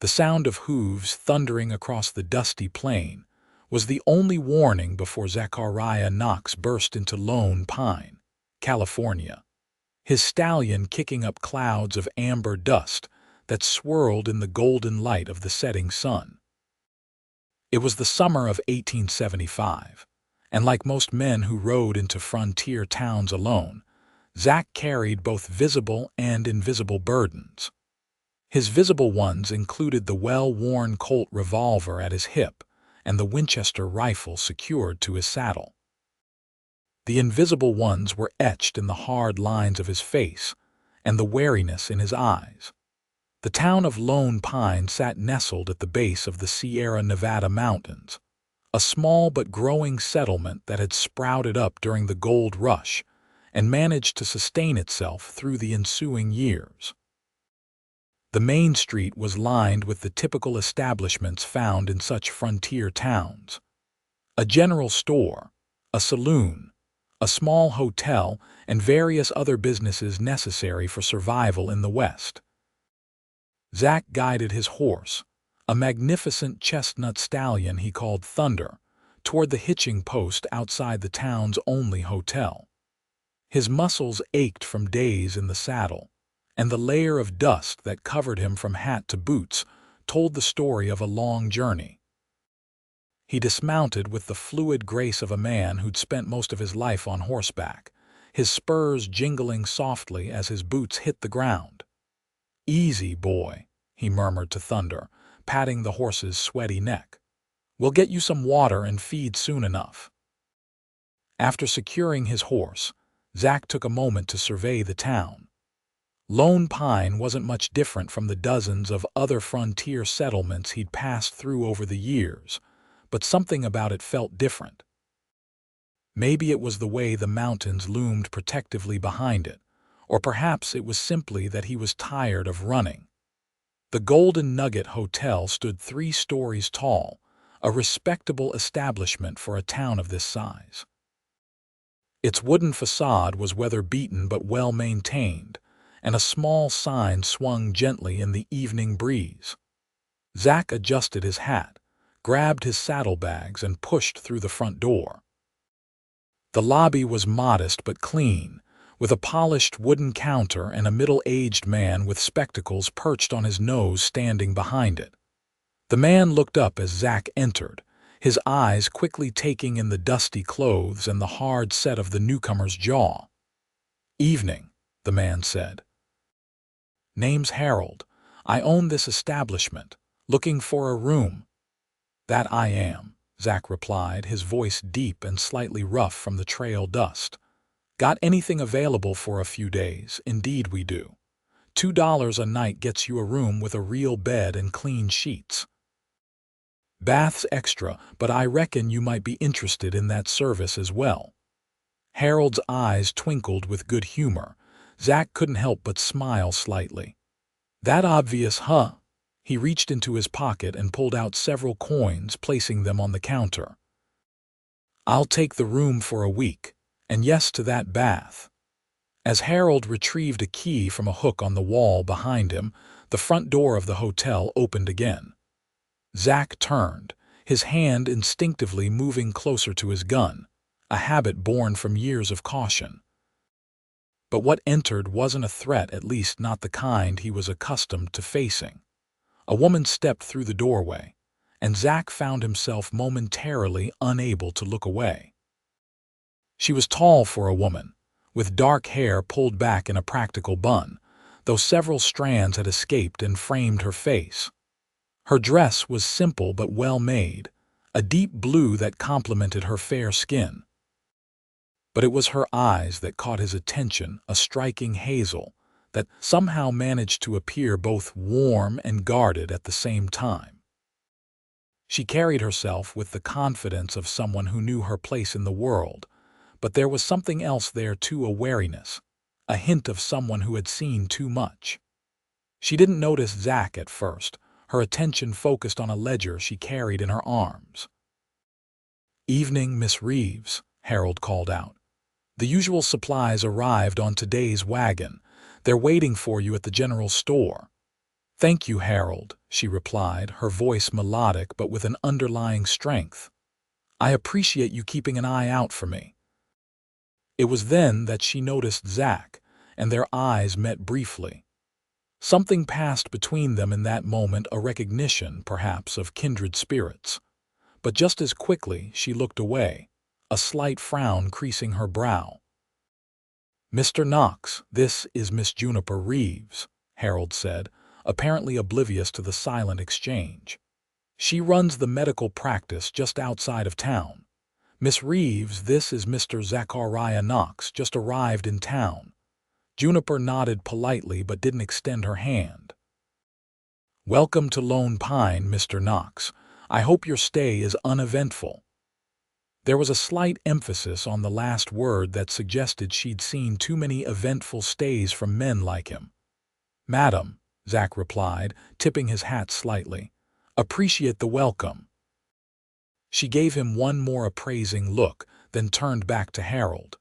The sound of hooves thundering across the dusty plain was the only warning before Zachariah Knox burst into Lone Pine, California, his stallion kicking up clouds of amber dust that swirled in the golden light of the setting sun. It was the summer of 1875, and like most men who rode into frontier towns alone, Zach carried both visible and invisible burdens. His visible ones included the well-worn Colt revolver at his hip and the Winchester rifle secured to his saddle. The invisible ones were etched in the hard lines of his face and the wariness in his eyes. The town of Lone Pine sat nestled at the base of the Sierra Nevada mountains, a small but growing settlement that had sprouted up during the gold rush and managed to sustain itself through the ensuing years. The main street was lined with the typical establishments found in such frontier towns: a general store, a saloon, a small hotel, and various other businesses necessary for survival in the West. Zach guided his horse, a magnificent chestnut stallion he called Thunder, toward the hitching post outside the town's only hotel. His muscles ached from days in the saddle, and the layer of dust that covered him from hat to boots told the story of a long journey. He dismounted with the fluid grace of a man who'd spent most of his life on horseback, his spurs jingling softly as his boots hit the ground. "Easy, boy," he murmured to Thunder, patting the horse's sweaty neck. "We'll get you some water and feed soon enough." After securing his horse, Zach took a moment to survey the town. Lone Pine wasn't much different from the dozens of other frontier settlements he'd passed through over the years, but something about it felt different. Maybe it was the way the mountains loomed protectively behind it, or perhaps it was simply that he was tired of running. The Golden Nugget Hotel stood 3 stories tall, a respectable establishment for a town of this size. Its wooden facade was weather-beaten but well-maintained, and a small sign swung gently in the evening breeze. Zach adjusted his hat, grabbed his saddlebags, and pushed through the front door. The lobby was modest but clean, with a polished wooden counter and a middle-aged man with spectacles perched on his nose standing behind it. The man looked up as Zach entered, his eyes quickly taking in the dusty clothes and the hard set of the newcomer's jaw. "Evening," the man said. "Name's Harold. I own this establishment. Looking for a room?" "That I am," Zach replied, his voice deep and slightly rough from the trail dust. "Got anything available for a few days? Indeed we do. $2 a night gets you a room with a real bed and clean sheets. Baths extra, but I reckon you might be interested in that service as well." Harold's eyes twinkled with good humor. Zach couldn't help but smile slightly. "That obvious, huh?" He reached into his pocket and pulled out several coins, placing them on the counter. "I'll take the room for a week, and yes to that bath." As Harold retrieved a key from a hook on the wall behind him, the front door of the hotel opened again. Zach turned, his hand instinctively moving closer to his gun, a habit born from years of caution. But what entered wasn't a threat, at least not the kind he was accustomed to facing. A woman stepped through the doorway, and Zach found himself momentarily unable to look away. She was tall for a woman, with dark hair pulled back in a practical bun, though several strands had escaped and framed her face. Her dress was simple but well-made, a deep blue that complemented her fair skin. But it was her eyes that caught his attention, a striking hazel that somehow managed to appear both warm and guarded at the same time. She carried herself with the confidence of someone who knew her place in the world, but there was something else there too, a wariness, a hint of someone who had seen too much. She didn't notice Zach at first, her attention focused on a ledger she carried in her arms. "Evening, Miss Reeves," Harold called out. "The usual supplies arrived on today's wagon. They're waiting for you at the general store." "Thank you, Harold," she replied, her voice melodic but with an underlying strength. "I appreciate you keeping an eye out for me." It was then that she noticed Zach, and their eyes met briefly. Something passed between them in that moment, a recognition, perhaps, of kindred spirits. But just as quickly she looked away, a slight frown creasing her brow. "Mr. Knox, this is Miss Juniper Reeves," Harold said, apparently oblivious to the silent exchange. "She runs the medical practice just outside of town. Miss Reeves, this is Mr. Zachariah Knox, just arrived in town." Juniper nodded politely but didn't extend her hand. "Welcome to Lone Pine, Mr. Knox. I hope your stay is uneventful." There was a slight emphasis on the last word that suggested she'd seen too many eventful stays from men like him. "Madam," Zach replied, tipping his hat slightly, "appreciate the welcome." She gave him one more appraising look, then turned back to Harold.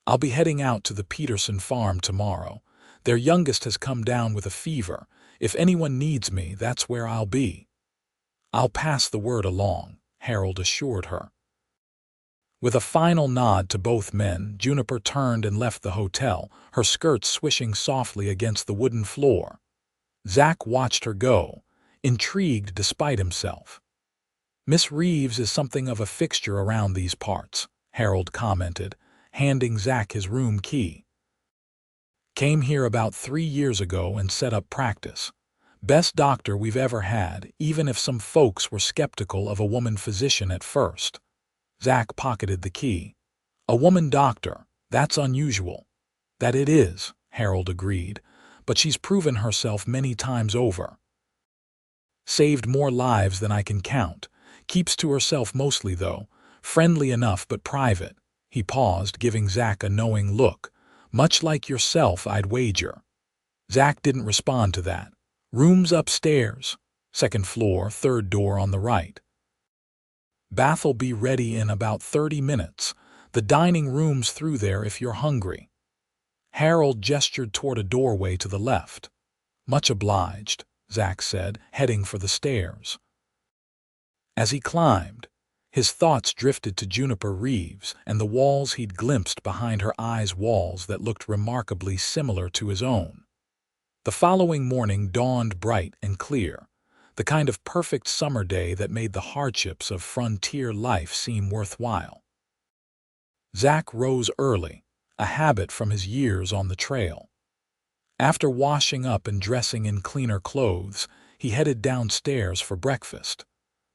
"I'll be heading out to the Peterson farm tomorrow. Their youngest has come down with a fever. If anyone needs me, that's where I'll be." "I'll pass the word along," Harold assured her. With a final nod to both men, Juniper turned and left the hotel, her skirts swishing softly against the wooden floor. Zach watched her go, intrigued despite himself. "Miss Reeves is something of a fixture around these parts," Harold commented, handing Zach his room key. "Came here about 3 years ago and set up practice. Best doctor we've ever had, even if some folks were skeptical of a woman physician at first." Zach pocketed the key. "A woman doctor, that's unusual." "That it is," Harold agreed, "but she's proven herself many times over. Saved more lives than I can count. Keeps to herself mostly, though. Friendly enough but private." He paused, giving Zach a knowing look. "Much like yourself, I'd wager." Zach didn't respond to that. "Rooms upstairs. Second floor, third door on the right. Bath'll be ready in about 30 minutes. The dining room's through there if you're hungry." Harold gestured toward a doorway to the left. "Much obliged," Zach said, heading for the stairs. As he climbed, his thoughts drifted to Juniper Reeves and the walls he'd glimpsed behind her eyes, walls that looked remarkably similar to his own. The following morning dawned bright and clear, the kind of perfect summer day that made the hardships of frontier life seem worthwhile. Zach rose early, a habit from his years on the trail. After washing up and dressing in cleaner clothes, he headed downstairs for breakfast.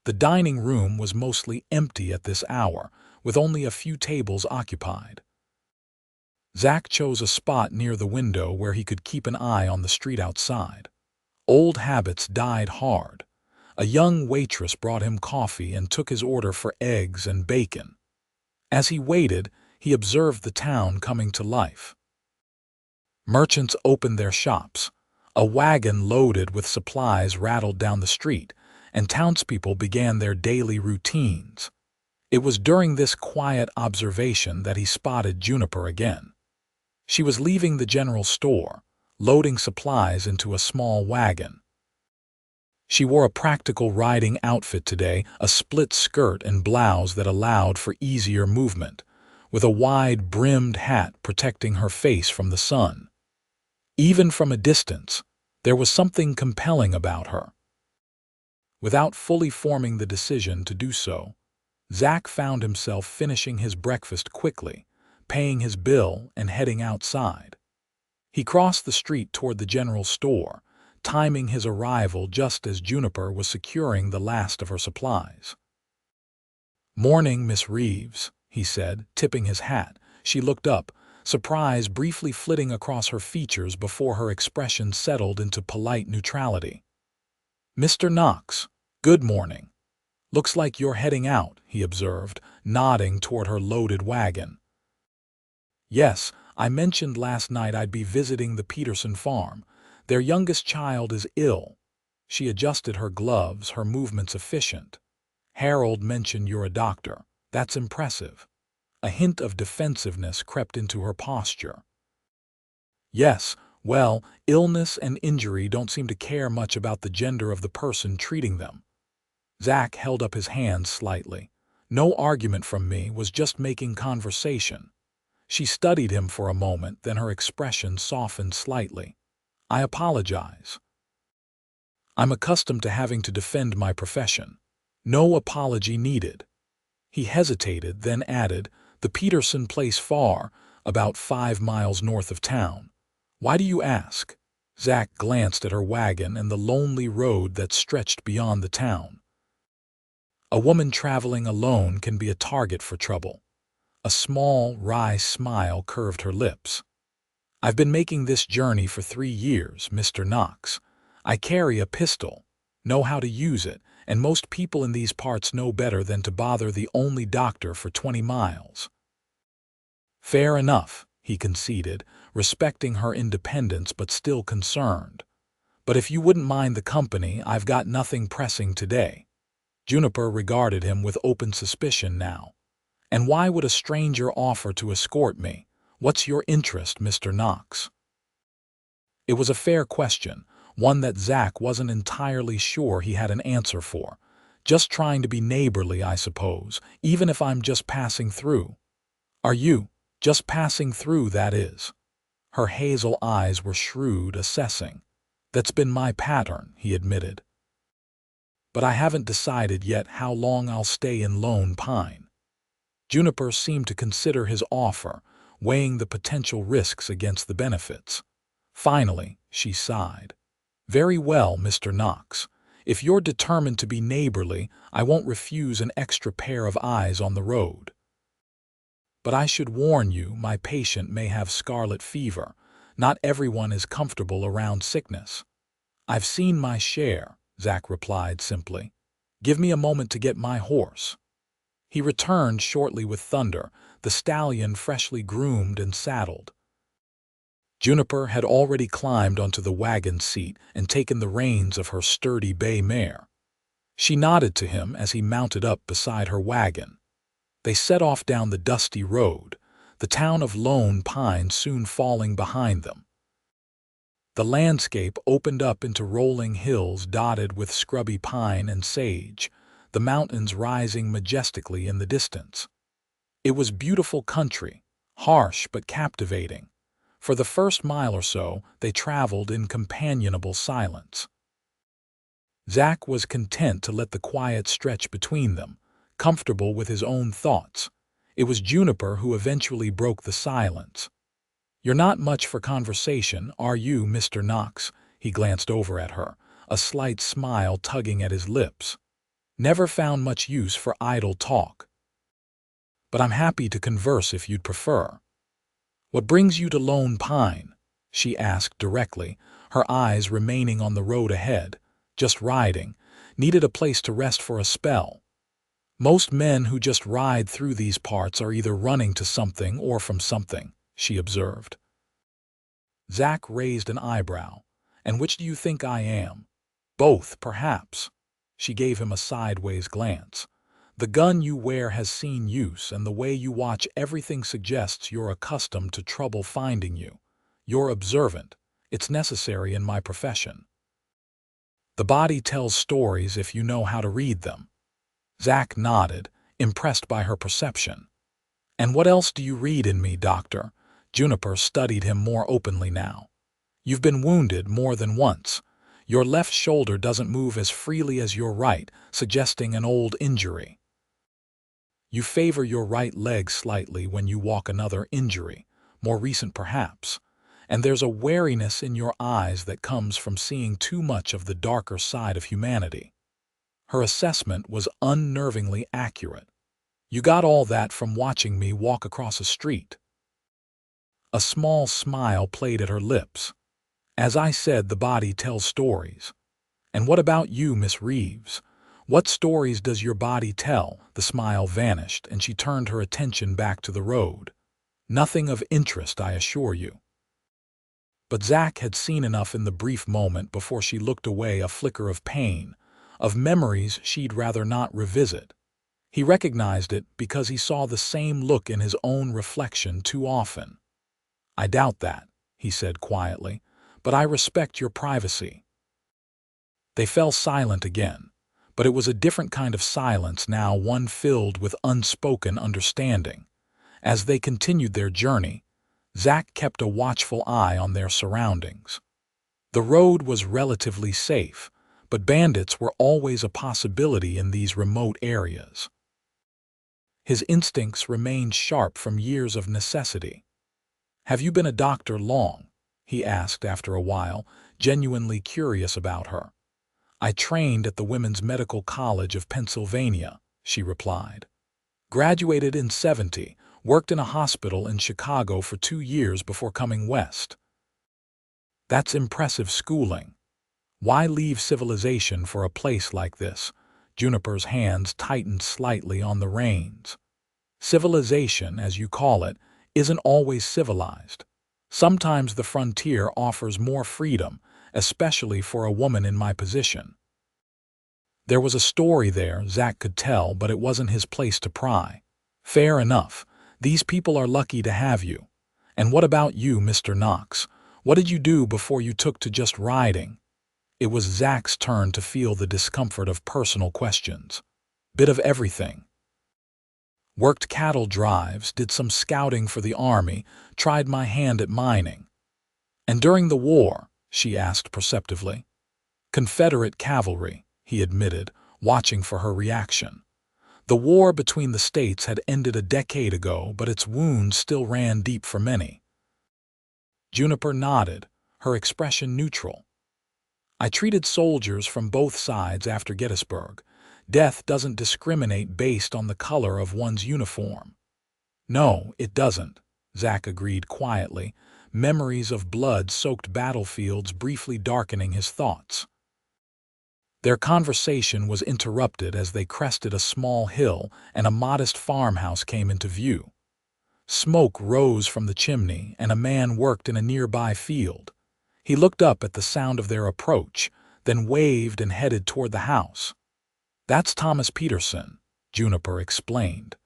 The dining room was mostly empty at this hour, with only a few tables occupied. Zach chose a spot near the window where he could keep an eye on the street outside. Old habits died hard. A young waitress brought him coffee and took his order for eggs and bacon. As he waited, he observed the town coming to life. Merchants opened their shops. A wagon loaded with supplies rattled down the street, and townspeople began their daily routines. It was during this quiet observation that he spotted Juniper again. She was leaving the general store, loading supplies into a small wagon. She wore a practical riding outfit today, a split skirt and blouse that allowed for easier movement, with a wide-brimmed hat protecting her face from the sun. Even from a distance, there was something compelling about her. Without fully forming the decision to do so, Zach found himself finishing his breakfast quickly, paying his bill and heading outside. He crossed the street toward the general store, timing his arrival just as Juniper was securing the last of her supplies. "Morning, Miss Reeves," he said, tipping his hat. She looked up, surprise briefly flitting across her features before her expression settled into polite neutrality. "Mr. Knox, good morning. Looks like you're heading out," he observed, nodding toward her loaded wagon. "Yes, I mentioned last night I'd be visiting the Peterson farm. Their youngest child is ill." She adjusted her gloves, her movements efficient. "Harold mentioned you're a doctor. That's impressive." A hint of defensiveness crept into her posture. "Yes, Well, illness and injury don't seem to care much about the gender of the person treating them. Zach held up his hand slightly. No argument from me, was just making conversation. She studied him for a moment, then her expression softened slightly. I apologize. I'm accustomed to having to defend my profession. No apology needed. He hesitated, then added, the Peterson place far, about 5 miles north of town. Why do you ask? Zach glanced at her wagon and the lonely road that stretched beyond the town. A woman traveling alone can be a target for trouble. A small, wry smile curved her lips. I've been making this journey for 3 years, Mr. Knox. I carry a pistol, know how to use it, and most people in these parts know better than to bother the only doctor for 20 miles. Fair enough, he conceded, respecting her independence but still concerned. But if you wouldn't mind the company, I've got nothing pressing today. Juniper regarded him with open suspicion now. And why would a stranger offer to escort me? What's your interest, Mr. Knox? It was a fair question, one that Zach wasn't entirely sure he had an answer for. Just trying to be neighborly, I suppose, even if I'm just passing through. Are you? Just passing through, that is. Her hazel eyes were shrewd, assessing. That's been my pattern, he admitted. But I haven't decided yet how long I'll stay in Lone Pine. Juniper seemed to consider his offer, weighing the potential risks against the benefits. Finally, she sighed. Very well, Mr. Knox. If you're determined to be neighborly, I won't refuse an extra pair of eyes on the road. But I should warn you, my patient may have scarlet fever. Not everyone is comfortable around sickness. I've seen my share, Zach replied simply. Give me a moment to get my horse. He returned shortly with Thunder, the stallion freshly groomed and saddled. Juniper had already climbed onto the wagon seat and taken the reins of her sturdy bay mare. She nodded to him as he mounted up beside her wagon. They set off down the dusty road, the town of Lone Pine soon falling behind them. The landscape opened up into rolling hills dotted with scrubby pine and sage, the mountains rising majestically in the distance. It was beautiful country, harsh but captivating. For the first mile or so, they traveled in companionable silence. Zach was content to let the quiet stretch between them, comfortable with his own thoughts. It was Juniper who eventually broke the silence. You're not much for conversation, are you, Mr. Knox? He glanced over at her, a slight smile tugging at his lips. Never found much use for idle talk. But I'm happy to converse if you'd prefer. What brings you to Lone Pine? She asked directly, her eyes remaining on the road ahead. Just riding. Needed a place to rest for a spell. Most men who just ride through these parts are either running to something or from something, she observed. Zach raised an eyebrow. And which do you think I am? Both, perhaps. She gave him a sideways glance. The gun you wear has seen use, and the way you watch everything suggests you're accustomed to trouble finding you. You're observant. It's necessary in my profession. The body tells stories if you know how to read them. Zach nodded, impressed by her perception. And what else do you read in me, Doctor? Juniper studied him more openly now. You've been wounded more than once. Your left shoulder doesn't move as freely as your right, suggesting an old injury. You favor your right leg slightly when you walk, another injury, more recent perhaps. And there's a wariness in your eyes that comes from seeing too much of the darker side of humanity. Her assessment was unnervingly accurate. You got all that from watching me walk across a street. A small smile played at her lips. As I said, the body tells stories. And what about you, Miss Reeves? What stories does your body tell? The smile vanished, and she turned her attention back to the road. Nothing of interest, I assure you. But Zach had seen enough in the brief moment before she looked away, a flicker of pain, of memories she'd rather not revisit. He recognized it because he saw the same look in his own reflection too often. I doubt that, he said quietly. but I respect your privacy." They fell silent again, but it was a different kind of silence now, one filled with unspoken understanding. As they continued their journey, Zach kept a watchful eye on their surroundings. The road was relatively safe, but bandits were always a possibility in these remote areas. His instincts remained sharp from years of necessity. "Have you been a doctor long?" he asked after a while, genuinely curious about her. "I trained at the Women's Medical College of Pennsylvania," she replied. "Graduated in '70, worked in a hospital in Chicago for 2 years before coming west." "That's impressive schooling. Why leave civilization for a place like this?" Juniper's hands tightened slightly on the reins. "Civilization, as you call it, isn't always civilized. Sometimes the frontier offers more freedom, especially for a woman in my position." There was a story there Zach could tell, but it wasn't his place to pry. "Fair enough. These people are lucky to have you. And what about you, Mr. Knox? What did you do before you took to just riding?" It was Zach's turn to feel the discomfort of personal questions. "Bit of everything. Worked cattle drives, did some scouting for the army, tried my hand at mining." "And during the war?" she asked perceptively. "Confederate cavalry," he admitted, watching for her reaction. The war between the states had ended a decade ago, but its wounds still ran deep for many. Juniper nodded, her expression neutral. "I treated soldiers from both sides after Gettysburg. Death doesn't discriminate based on the color of one's uniform." "No, it doesn't," Zach agreed quietly, memories of blood-soaked battlefields briefly darkening his thoughts. Their conversation was interrupted as they crested a small hill and a modest farmhouse came into view. Smoke rose from the chimney, and a man worked in a nearby field. He looked up at the sound of their approach, then waved and headed toward the house. "That's Thomas Peterson," Juniper explained.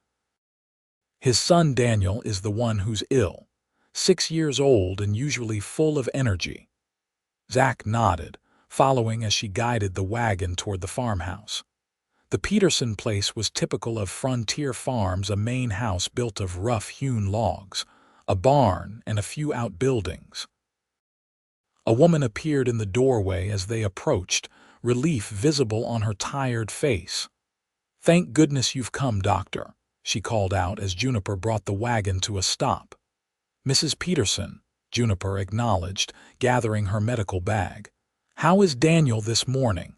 "His son Daniel is the one who's ill, 6 years old and usually full of energy." Zach nodded, following as she guided the wagon toward the farmhouse. The Peterson place was typical of frontier farms, a main house built of rough-hewn logs, a barn, and a few outbuildings. A woman appeared in the doorway as they approached, relief visible on her tired face. "Thank goodness you've come, Doctor," she called out as Juniper brought the wagon to a stop. "Mrs. Peterson," Juniper acknowledged, gathering her medical bag. "How is Daniel this morning?"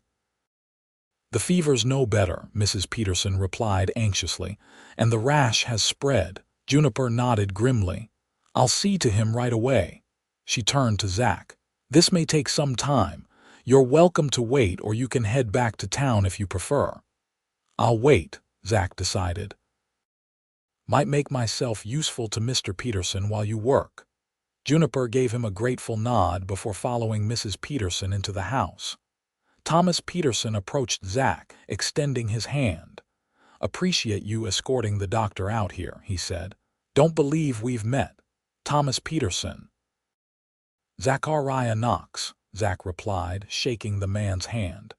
"The fever's no better," Mrs. Peterson replied anxiously, "and the rash has spread." Juniper nodded grimly. "I'll see to him right away." She turned to Zach. "This may take some time. You're welcome to wait, or you can head back to town if you prefer." "I'll wait," Zach decided. "Might make myself useful to Mr. Peterson while you work." Juniper gave him a grateful nod before following Mrs. Peterson into the house. Thomas Peterson approached Zach, extending his hand. "Appreciate you escorting the doctor out here," he said. "Don't believe we've met." "Thomas Peterson." "Zachariah Knox," Zach replied, shaking the man's hand.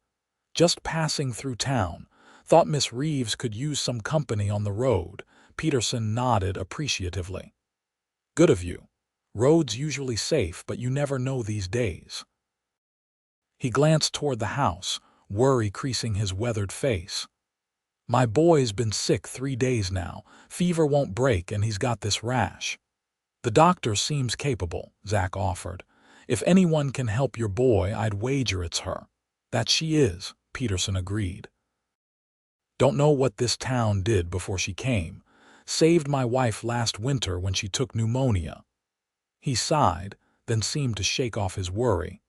"Just passing through town. Thought Miss Reeves could use some company on the road." Peterson nodded appreciatively. "Good of you. Road's usually safe, but you never know these days." He glanced toward the house, worry creasing his weathered face. "My boy's been sick 3 days now. Fever won't break, and he's got this rash." "The doctor seems capable," Zach offered. "If anyone can help your boy, I'd wager it's her." "That she is," Peterson agreed. "Don't know what this town did before she came. Saved my wife last winter when she took pneumonia." He sighed, then seemed to shake off his worry.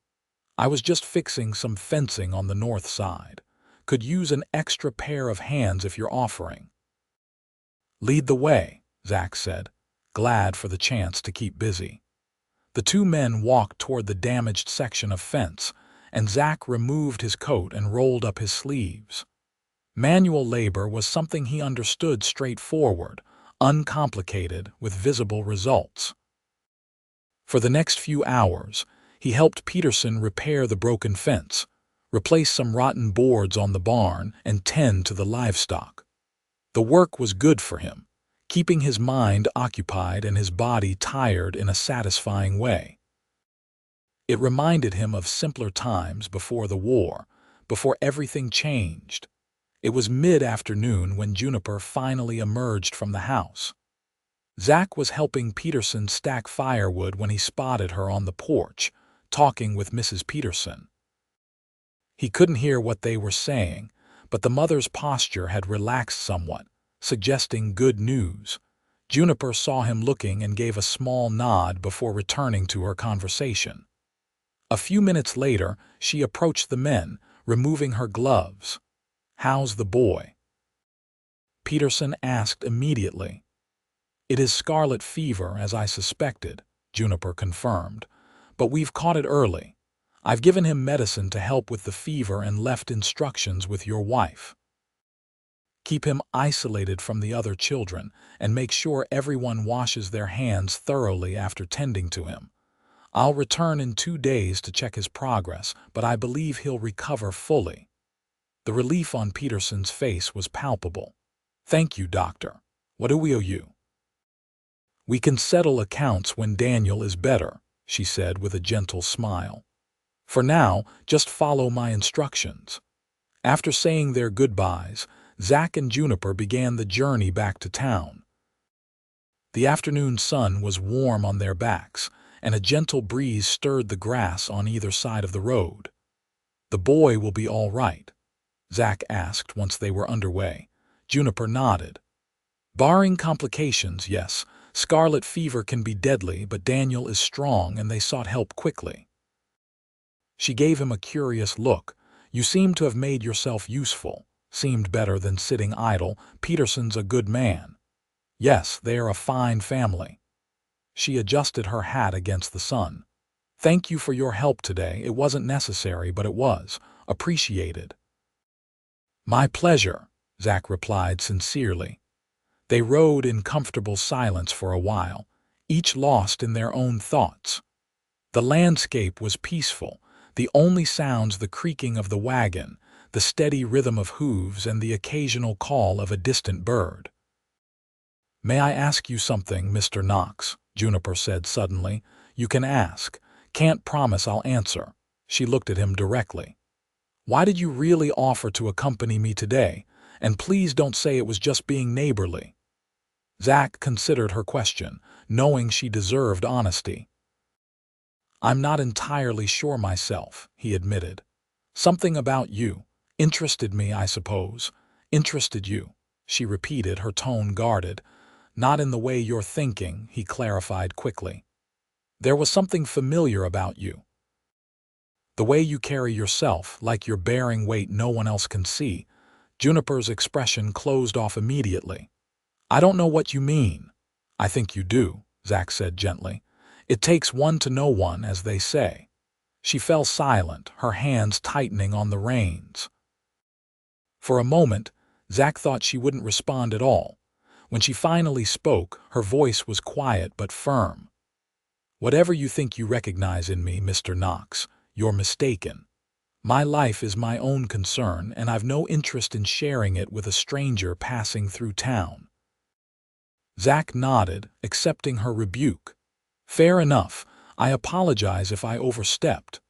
"I was just fixing some fencing on the north side. Could use an extra pair of hands if you're offering." "Lead the way," Zach said, glad for the chance to keep busy. The two men walked toward the damaged section of fence, and Zach removed his coat and rolled up his sleeves. Manual labor was something he understood, straightforward, uncomplicated, with visible results. For the next few hours, He helped Peterson repair the broken fence, replace some rotten boards on the barn, and tend to the livestock. The work was good for him, keeping his mind occupied and his body tired in a satisfying way. It reminded him of simpler times before the war, before everything changed. It was mid-afternoon when Juniper finally emerged from the house. Zach was helping Peterson stack firewood when he spotted her on the porch, talking with Mrs. Peterson. He couldn't hear what they were saying, but the mother's posture had relaxed somewhat, suggesting good news. Juniper saw him looking and gave a small nod before returning to her conversation. A few minutes later, she approached the men, removing her gloves. "How's the boy?" Peterson asked immediately. "It is scarlet fever, as I suspected," Juniper confirmed, "but we've caught it early. I've given him medicine to help with the fever and left instructions with your wife. Keep him isolated from the other children and make sure everyone washes their hands thoroughly after tending to him. I'll return in 2 days to check his progress, but I believe he'll recover fully." The relief on Peterson's face was palpable. "Thank you, doctor. What do we owe you?" "We can settle accounts when Daniel is better," she said with a gentle smile. "For now, just follow my instructions." After saying their goodbyes, Zach and Juniper began the journey back to town. The afternoon sun was warm on their backs, and a gentle breeze stirred the grass on either side of the road. "The boy will be all right?" Zach asked once they were underway. Juniper nodded. "Barring complications, yes. Scarlet fever can be deadly, but Daniel is strong and they sought help quickly." She gave him a curious look. "You seem to have made yourself useful. Seemed better than sitting idle. Peterson's a good man." "Yes, they are a fine family." She adjusted her hat against the sun. "Thank you for your help today. It wasn't necessary, but it was appreciated." "My pleasure," Zach replied sincerely. They rode in comfortable silence for a while, each lost in their own thoughts. The landscape was peaceful, the only sounds the creaking of the wagon, the steady rhythm of hooves, and the occasional call of a distant bird. "May I ask you something, Mr. Knox?" Juniper said suddenly. "You can ask. Can't promise I'll answer." She looked at him directly. "Why did you really offer to accompany me today? And please don't say it was just being neighborly." Zach considered her question, knowing she deserved honesty. "I'm not entirely sure myself," he admitted. "Something about you interested me, I suppose." "Interested you," she repeated, her tone guarded. "Not in the way you're thinking," he clarified quickly. "There was something familiar about you. The way you carry yourself, like you're bearing weight no one else can see." Juniper's expression closed off immediately. "I don't know what you mean." "I think you do," Zach said gently. "It takes one to know one, as they say." She fell silent, her hands tightening on the reins. For a moment, Zach thought she wouldn't respond at all. When she finally spoke, her voice was quiet but firm. "Whatever you think you recognize in me, Mr. Knox, you're mistaken. My life is my own concern, and I've no interest in sharing it with a stranger passing through town." Zach nodded, accepting her rebuke. "Fair enough. I apologize if I overstepped."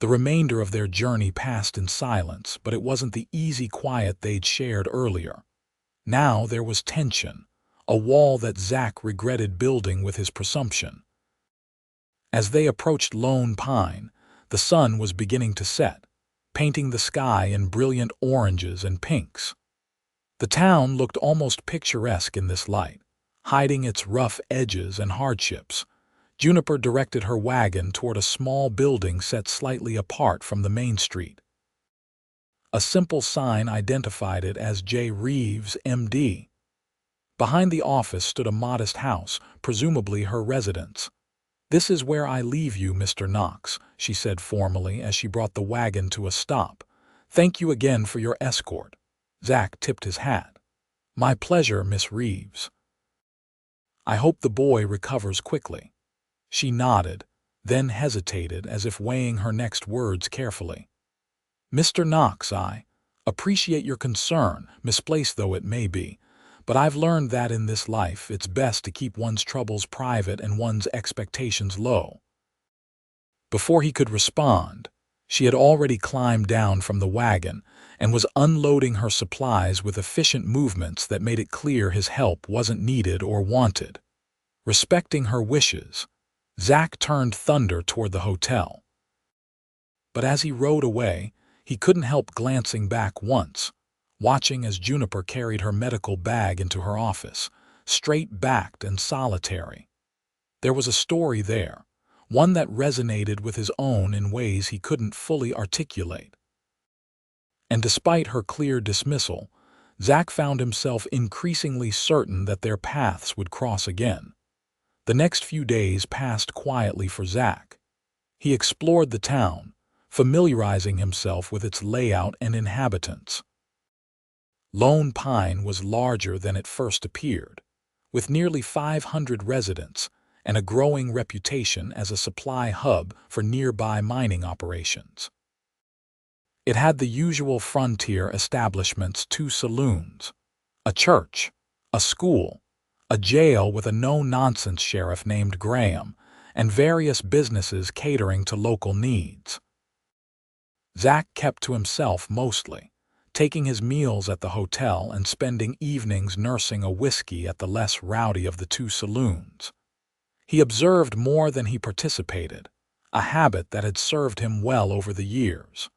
The remainder of their journey passed in silence, but it wasn't the easy quiet they'd shared earlier. Now there was tension, a wall that Zach regretted building with his presumption. As they approached Lone Pine, the sun was beginning to set, painting the sky in brilliant oranges and pinks. The town looked almost picturesque in this light, hiding its rough edges and hardships. Juniper directed her wagon toward a small building set slightly apart from the main street. A simple sign identified it as J. Reeves, M.D. Behind the office stood a modest house, presumably her residence. "This is where I leave you, Mr. Knox," she said formally as she brought the wagon to a stop. "Thank you again for your escort." Zach tipped his hat. "My pleasure, Miss Reeves." "I hope the boy recovers quickly." She nodded. then hesitated as if weighing her next words carefully. "Mr. Knox, I appreciate your concern, misplaced though it may be, but I've learned that in this life it's best to keep one's troubles private and one's expectations low." Before he could respond, she had already climbed down from the wagon and was unloading her supplies with efficient movements that made it clear his help wasn't needed or wanted. Respecting her wishes, Zach turned Thunder toward the hotel. But as he rode away, he couldn't help glancing back once, watching as Juniper carried her medical bag into her office, straight-backed and solitary. There was a story there, one that resonated with his own in ways he couldn't fully articulate. And despite her clear dismissal, Zach found himself increasingly certain that their paths would cross again. The next few days passed quietly for Zach. He explored the town, familiarizing himself with its layout and inhabitants. Lone Pine was larger than it first appeared, with nearly 500 residents and a growing reputation as a supply hub for nearby mining operations. It had the usual frontier establishments: 2 saloons, a church, a school, a jail with a no-nonsense sheriff named Graham, and various businesses catering to local needs. Zach kept to himself mostly, taking his meals at the hotel and spending evenings nursing a whiskey at the less rowdy of the 2 saloons. He observed more than he participated, a habit that had served him well over the years.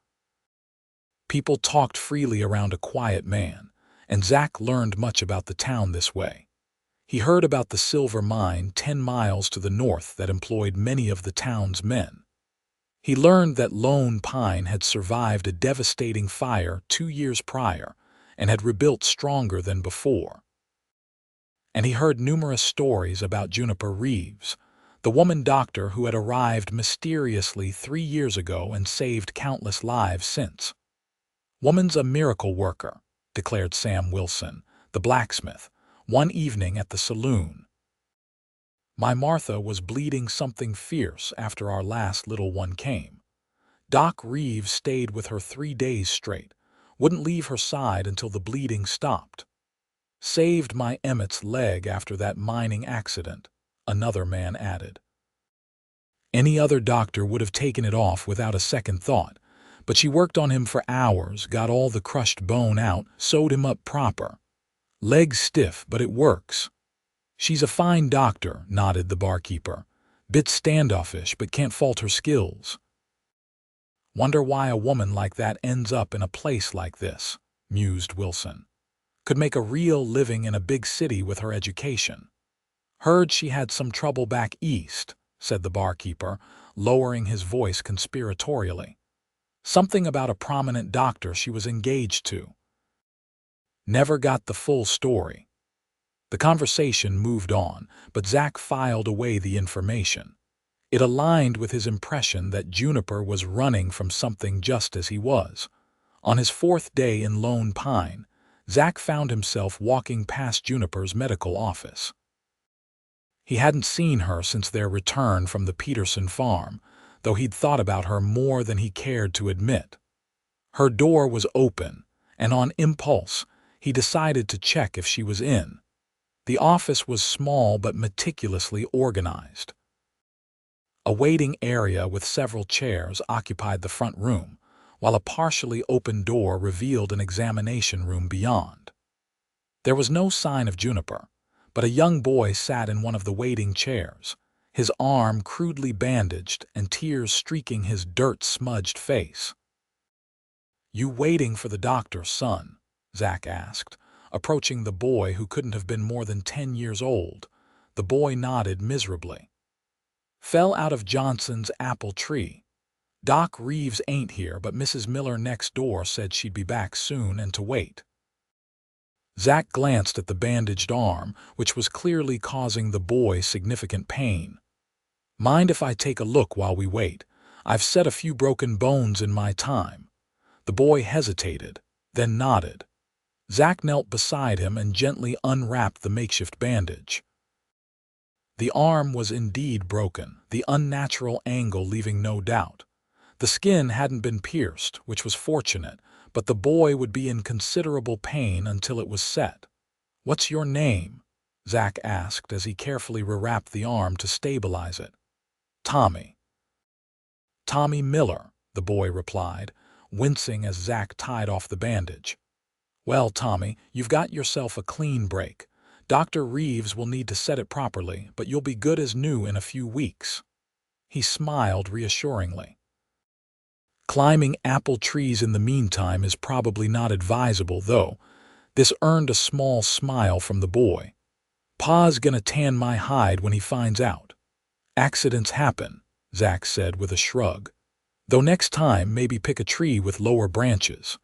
People talked freely around a quiet man, and Zach learned much about the town this way. He heard about the silver mine 10 miles to the north that employed many of the town's men. He learned that Lone Pine had survived a devastating fire 2 years prior and had rebuilt stronger than before. And he heard numerous stories about Juniper Reeves, the woman doctor who had arrived mysteriously 3 years ago and saved countless lives since. "Woman's a miracle worker," declared Sam Wilson, the blacksmith, one evening at the saloon. "My Martha was bleeding something fierce after our last little one came. Doc Reeves stayed with her 3 days straight, wouldn't leave her side until the bleeding stopped. Saved my Emmett's leg after that mining accident," another man added. Any other doctor would have taken it off without a second thought, but she worked on him for hours, got all the crushed bone out, sewed him up proper. "Leg's stiff, but it works." "She's a fine doctor," nodded the barkeeper. "Bit standoffish, but can't fault her skills." "Wonder why a woman like that ends up in a place like this," mused Wilson. "Could make a real living in a big city with her education." "Heard she had some trouble back east," said the barkeeper, lowering his voice conspiratorially. "Something about a prominent doctor she was engaged to." Never got the full story. The conversation moved on, but Zach filed away the information. It aligned with his impression that Juniper was running from something just as he was. On his 4th day in Lone Pine, Zach found himself walking past Juniper's medical office. He hadn't seen her since their return from the Peterson farm, though he'd thought about her more than he cared to admit. Her door was open, and on impulse, he decided to check if she was in. The office was small but meticulously organized. A waiting area with several chairs occupied the front room, while a partially open door revealed an examination room beyond. There was no sign of Juniper, but a young boy sat in one of the waiting chairs, his arm crudely bandaged and tears streaking his dirt-smudged face. "You waiting for the doctor, son?" Zach asked, approaching the boy who couldn't have been more than 10 years old. The boy nodded miserably. "Fell out of Johnson's apple tree. Doc Reeves ain't here, but Mrs. Miller next door said she'd be back soon and to wait." Zach glanced at the bandaged arm, which was clearly causing the boy significant pain. "Mind if I take a look while we wait? I've set a few broken bones in my time." The boy hesitated, then nodded. Zach knelt beside him and gently unwrapped the makeshift bandage. The arm was indeed broken, the unnatural angle leaving no doubt. The skin hadn't been pierced, which was fortunate, but the boy would be in considerable pain until it was set. "What's your name?" Zach asked as he carefully rewrapped the arm to stabilize it. "Tommy." "Tommy Miller," the boy replied, wincing as Zach tied off the bandage. "Well, Tommy, you've got yourself a clean break. Dr. Reeves will need to set it properly, but you'll be good as new in a few weeks." He smiled reassuringly. Climbing apple trees in the meantime is probably not advisable, though. This earned a small smile from the boy. "Pa's gonna tan my hide when he finds out." "Accidents happen," Zach said with a shrug. "Though next time maybe pick a tree with lower branches."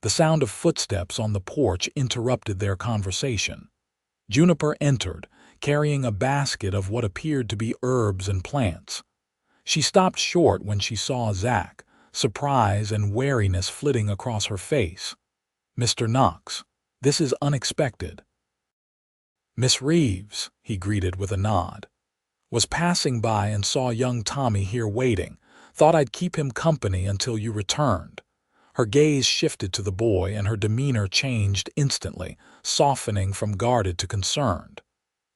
The sound of footsteps on the porch interrupted their conversation. Juniper entered, carrying a basket of what appeared to be herbs and plants. She stopped short when she saw Zach, surprise and wariness flitting across her face. "Mr. Knox, this is unexpected." "Miss Reeves," he greeted with a nod. "Was passing by and saw young Tommy here waiting. Thought I'd keep him company until you returned." Her gaze shifted to the boy and her demeanor changed instantly, softening from guarded to concerned.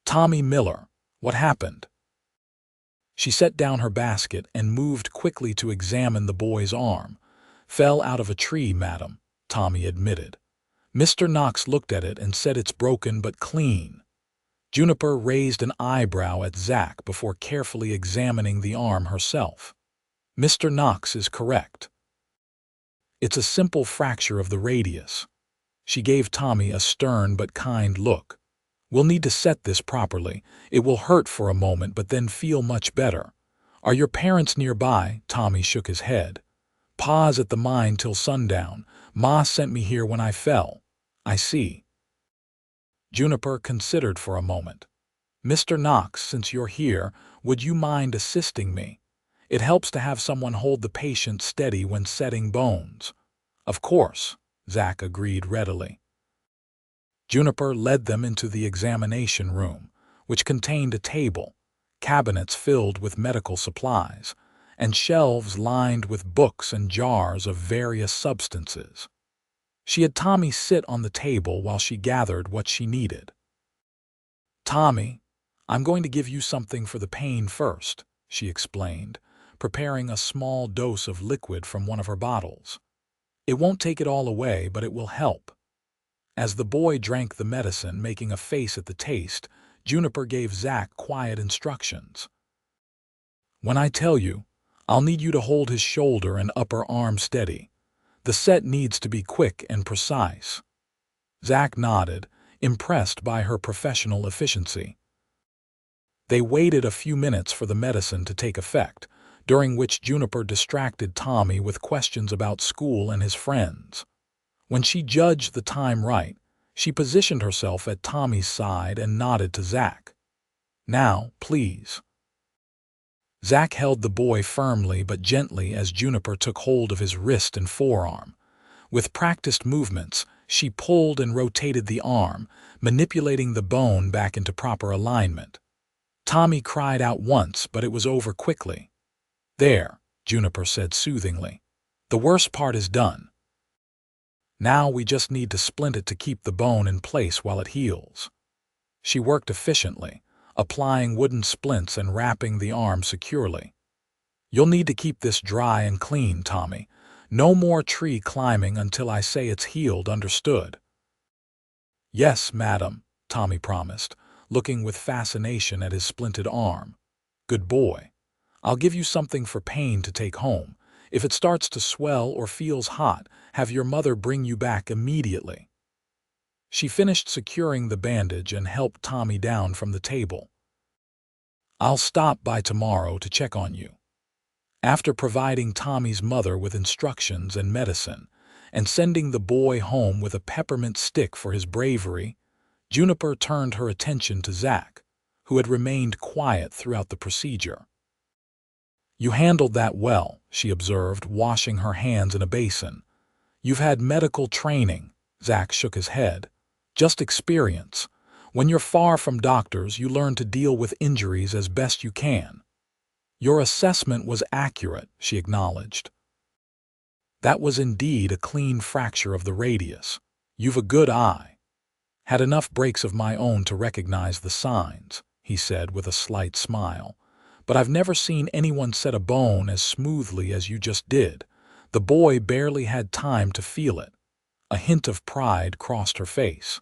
"Tommy Miller, what happened?" She set down her basket and moved quickly to examine the boy's arm. "Fell out of a tree, madam," Tommy admitted. "Mr. Knox looked at it and said it's broken but clean." Juniper raised an eyebrow at Zach before carefully examining the arm herself. "Mr. Knox is correct. It's a simple fracture of the radius." She gave Tommy a stern but kind look. "We'll need to set this properly. It will hurt for a moment but then feel much better." "Are your parents nearby?" Tommy shook his head. "Pa's at the mine till sundown. Ma sent me here when I fell." "I see." Juniper considered for a moment. "Mr. Knox, since you're here, would you mind assisting me? It helps to have someone hold the patient steady when setting bones." "Of course," Zach agreed readily. Juniper led them into the examination room, which contained a table, cabinets filled with medical supplies, and shelves lined with books and jars of various substances. She had Tommy sit on the table while she gathered what she needed. "Tommy, I'm going to give you something for the pain first," she explained, preparing a small dose of liquid from one of her bottles. "It won't take it all away, but it will help." As the boy drank the medicine, making a face at the taste, Juniper gave Zach quiet instructions. "When I tell you, I'll need you to hold his shoulder and upper arm steady. The set needs to be quick and precise." Zach nodded, impressed by her professional efficiency. They waited a few minutes for the medicine to take effect, during which Juniper distracted Tommy with questions about school and his friends. When she judged the time right, she positioned herself at Tommy's side and nodded to Zach. "Now, please." Zach held the boy firmly but gently as Juniper took hold of his wrist and forearm. With practiced movements, she pulled and rotated the arm, manipulating the bone back into proper alignment. Tommy cried out once, but it was over quickly. "There," Juniper said soothingly. "The worst part is done. Now we just need to splint it to keep the bone in place while it heals." She worked efficiently, applying wooden splints and wrapping the arm securely. "You'll need to keep this dry and clean, Tommy. No more tree climbing until I say it's healed, understood?" "Yes, madam," Tommy promised, looking with fascination at his splinted arm. "Good boy. I'll give you something for pain to take home. If it starts to swell or feels hot, have your mother bring you back immediately." She finished securing the bandage and helped Tommy down from the table. "I'll stop by tomorrow to check on you." After providing Tommy's mother with instructions and medicine, and sending the boy home with a peppermint stick for his bravery, Juniper turned her attention to Zach, who had remained quiet throughout the procedure. "You handled that well," she observed, washing her hands in a basin. "You've had medical training." Zach shook his head. "Just experience. When you're far from doctors, you learn to deal with injuries as best you can. Your assessment was accurate, she acknowledged. That was indeed a clean fracture of the radius. You've a good eye. Had enough breaks of my own to recognize the signs, he said with a slight smile. But I've never seen anyone set a bone as smoothly as you just did. The boy barely had time to feel it. A hint of pride crossed her face.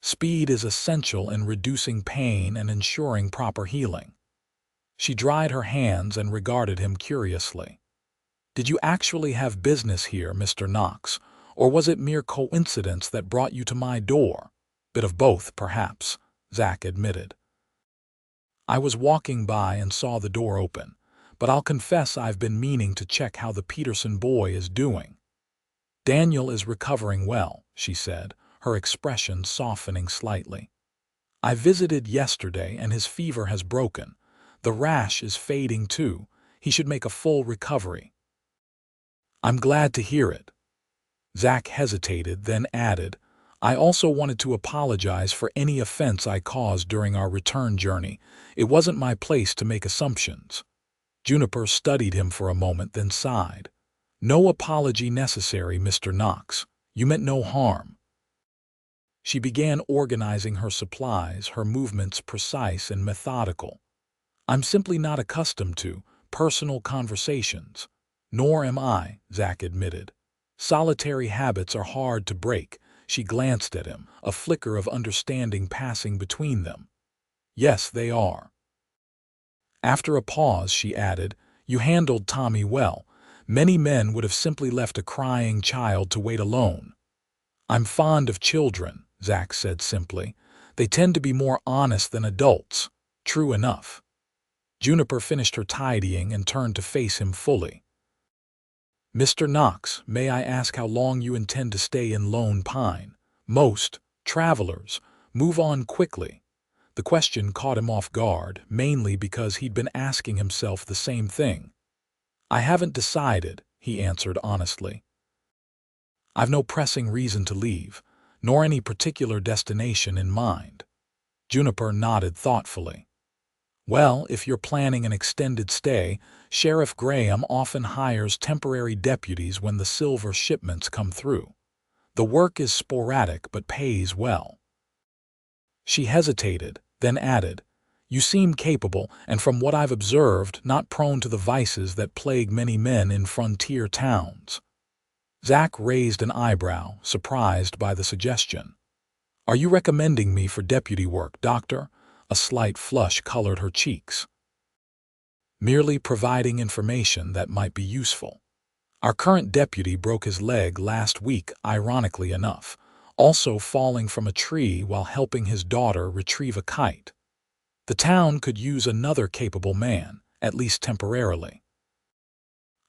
Speed is essential in reducing pain and ensuring proper healing. She dried her hands and regarded him curiously. Did you actually have business here, Mr. Knox, or was it mere coincidence that brought you to my door? Bit of both, perhaps, Zach admitted. I was walking by and saw the door open, but I'll confess I've been meaning to check how the Peterson boy is doing. Daniel is recovering well, she said, her expression softening slightly. I visited yesterday and his fever has broken. The rash is fading too. He should make a full recovery. I'm glad to hear it. Zach hesitated, then added, I also wanted to apologize for any offense I caused during our return journey. It wasn't my place to make assumptions. Juniper studied him for a moment, then sighed. No apology necessary, Mr. Knox. You meant no harm. She began organizing her supplies, her movements precise and methodical. I'm simply not accustomed to personal conversations. Nor am I, Zach admitted. Solitary habits are hard to break. She glanced at him, a flicker of understanding passing between them. Yes, they are. After a pause, she added, You handled Tommy well. Many men would have simply left a crying child to wait alone. I'm fond of children, Zach said simply. They tend to be more honest than adults. True enough. Juniper finished her tidying and turned to face him fully. Mr. Knox, may I ask how long you intend to stay in Lone Pine? Most travelers move on quickly. The question caught him off guard, mainly because he'd been asking himself the same thing. I haven't decided, he answered honestly. I've no pressing reason to leave, nor any particular destination in mind. Juniper nodded thoughtfully. Well, if you're planning an extended stay, Sheriff Graham often hires temporary deputies when the silver shipments come through. The work is sporadic but pays well. She hesitated, then added, You seem capable, and from what I've observed, not prone to the vices that plague many men in frontier towns. Zach raised an eyebrow, surprised by the suggestion. Are you recommending me for deputy work, Doctor? A slight flush colored her cheeks. Merely providing information that might be useful. Our current deputy broke his leg last week, ironically enough, also falling from a tree while helping his daughter retrieve a kite. The town could use another capable man, at least temporarily.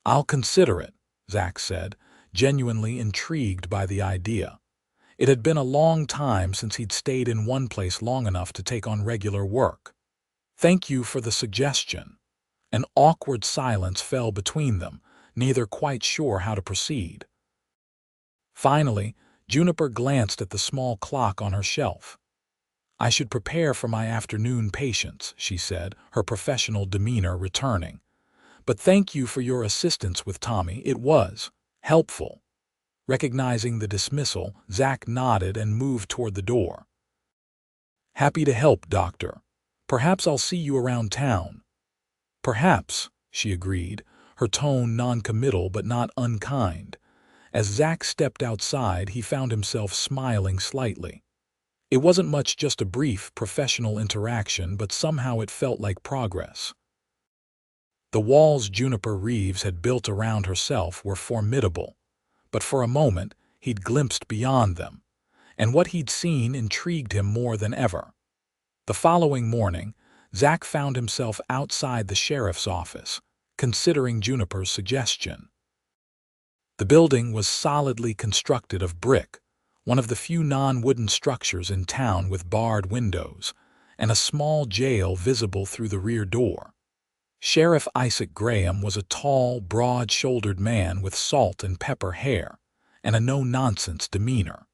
I'll consider it, Zach said, genuinely intrigued by the idea. It had been a long time since he'd stayed in one place long enough to take on regular work. Thank you for the suggestion. An awkward silence fell between them, neither quite sure how to proceed. Finally, Juniper glanced at the small clock on her shelf. I should prepare for my afternoon patients, she said, her professional demeanor returning. But thank you for your assistance with Tommy. It was helpful. Recognizing the dismissal, Zach nodded and moved toward the door. Happy to help, Doctor. Perhaps I'll see you around town. Perhaps, she agreed, her tone non-committal but not unkind. As Zach stepped outside, he found himself smiling slightly. It wasn't much, just a brief professional interaction, but somehow it felt like progress. The walls Juniper Reeves had built around herself were formidable. But for a moment, he'd glimpsed beyond them, and what he'd seen intrigued him more than ever. The following morning, Zach found himself outside the sheriff's office, considering Juniper's suggestion. The building was solidly constructed of brick, one of the few non-wooden structures in town with barred windows, and a small jail visible through the rear door. Sheriff Isaac Graham was a tall, broad-shouldered man with salt and pepper hair and a no-nonsense demeanor.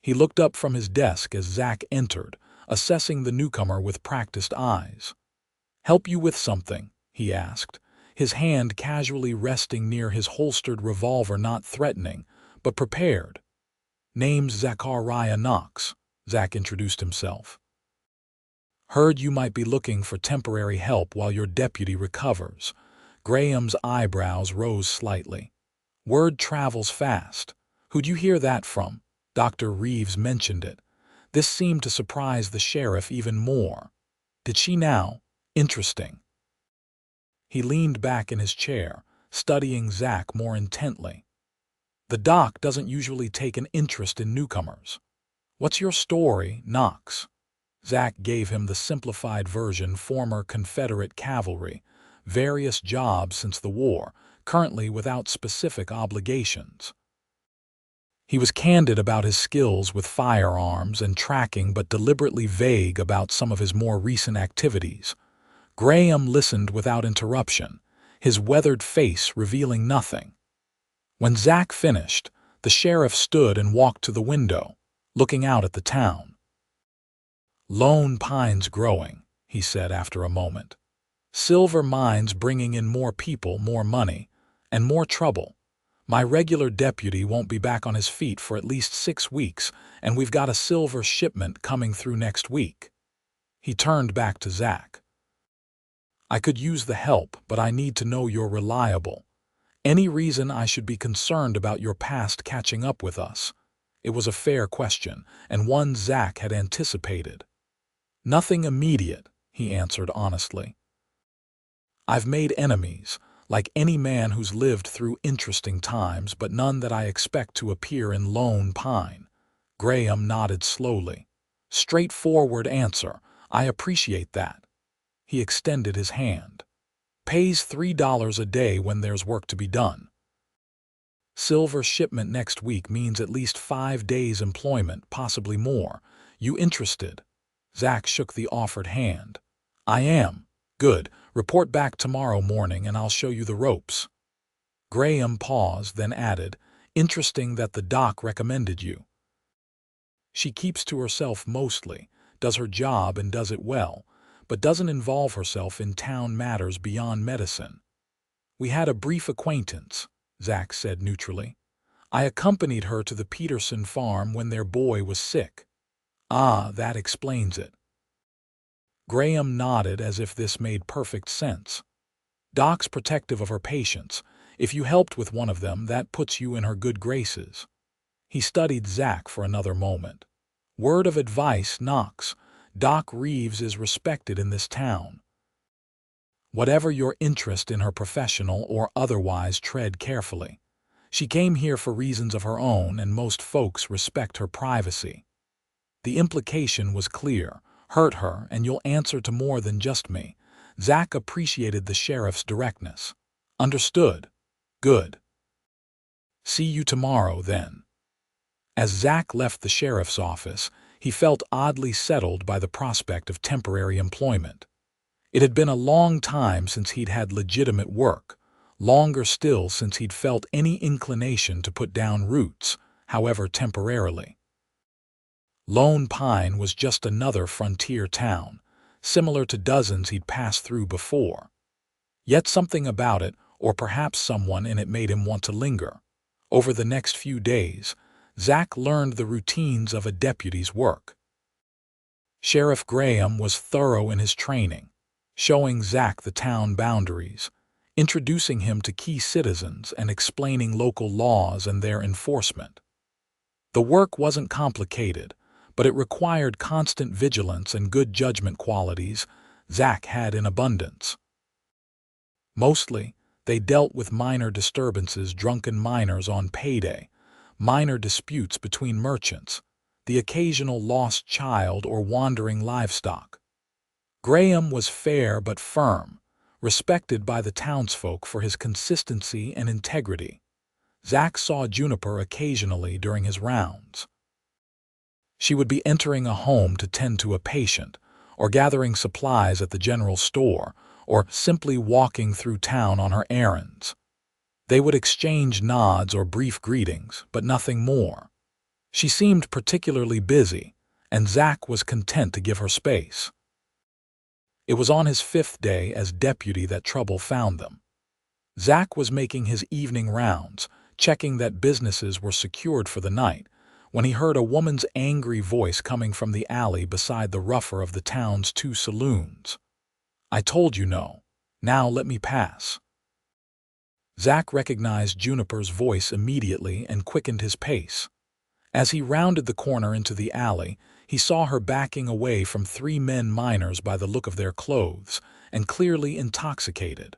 He looked up from his desk as Zach entered, assessing the newcomer with practiced eyes. "Help you with something?" he asked, his hand casually resting near his holstered revolver, not threatening, but prepared. "Name's Zachariah Knox," Zach introduced himself. "Heard you might be looking for temporary help while your deputy recovers." Graham's eyebrows rose slightly. "Word travels fast. Who'd you hear that from?" Dr. Reeves mentioned it. This seemed to surprise the sheriff even more. "Did she now? Interesting." He leaned back in his chair, studying Zach more intently. "The doc doesn't usually take an interest in newcomers." "What's your story, Knox?" Zach gave him the simplified version: former Confederate cavalry, various jobs since the war, currently without specific obligations. He was candid about his skills with firearms and tracking, but deliberately vague about some of his more recent activities. Graham listened without interruption, his weathered face revealing nothing. When Zach finished, the sheriff stood and walked to the window, looking out at the town. "Lone Pine's growing," he said after a moment. "Silver mines bringing in more people, more money, and more trouble. My regular deputy won't be back on his feet for at least 6 weeks, and we've got a silver shipment coming through next week." He turned back to Zach. "I could use the help, but I need to know you're reliable. Any reason I should be concerned about your past catching up with us?" It was a fair question, and one Zach had anticipated. "Nothing immediate," he answered honestly. "I've made enemies, like any man who's lived through interesting times, but none that I expect to appear in Lone Pine." Graham nodded slowly. "Straightforward answer. I appreciate that." He extended his hand. "Pays $3 a day when there's work to be done. Silver shipment next week means at least 5 days employment, possibly more. You interested?" Zach shook the offered hand. "I am." "Good. Report back tomorrow morning and I'll show you the ropes." Graham paused, then added, "Interesting that the doc recommended you. She keeps to herself mostly, does her job and does it well, but doesn't involve herself in town matters beyond medicine." "We had a brief acquaintance," Zach said neutrally. "I accompanied her to the Peterson farm when their boy was sick." "Ah, that explains it." Graham nodded as if this made perfect sense. "Doc's protective of her patients. If you helped with one of them, that puts you in her good graces." He studied Zach for another moment. "Word of advice, Knox. Doc Reeves is respected in this town. Whatever your interest in her, professional or otherwise, tread carefully. She came here for reasons of her own, and most folks respect her privacy." The implication was clear. Hurt her, and you'll answer to more than just me. Zach appreciated the sheriff's directness. "Understood." "Good. See you tomorrow, then." As Zach left the sheriff's office, he felt oddly settled by the prospect of temporary employment. It had been a long time since he'd had legitimate work, longer still since he'd felt any inclination to put down roots, however temporarily. Lone Pine was just another frontier town, similar to dozens he'd passed through before. Yet something about it, or perhaps someone in it, made him want to linger. Over the next few days, Zach learned the routines of a deputy's work. Sheriff Graham was thorough in his training, showing Zach the town boundaries, introducing him to key citizens, and explaining local laws and their enforcement. The work wasn't complicated, but it required constant vigilance and good judgment, qualities Zach had in abundance. Mostly, they dealt with minor disturbances, drunken minors on payday, minor disputes between merchants, the occasional lost child or wandering livestock. Graham was fair but firm, respected by the townsfolk for his consistency and integrity. Zach saw Juniper occasionally during his rounds. She would be entering a home to tend to a patient, or gathering supplies at the general store, or simply walking through town on her errands. They would exchange nods or brief greetings, but nothing more. She seemed particularly busy, and Zach was content to give her space. It was on his 5th day as deputy that trouble found them. Zach was making his evening rounds, checking that businesses were secured for the night, when he heard a woman's angry voice coming from the alley beside the rougher of the town's 2 saloons. "I told you no. Now let me pass." Zach recognized Juniper's voice immediately and quickened his pace. As he rounded the corner into the alley, he saw her backing away from 3 men miners by the look of their clothes, and clearly intoxicated.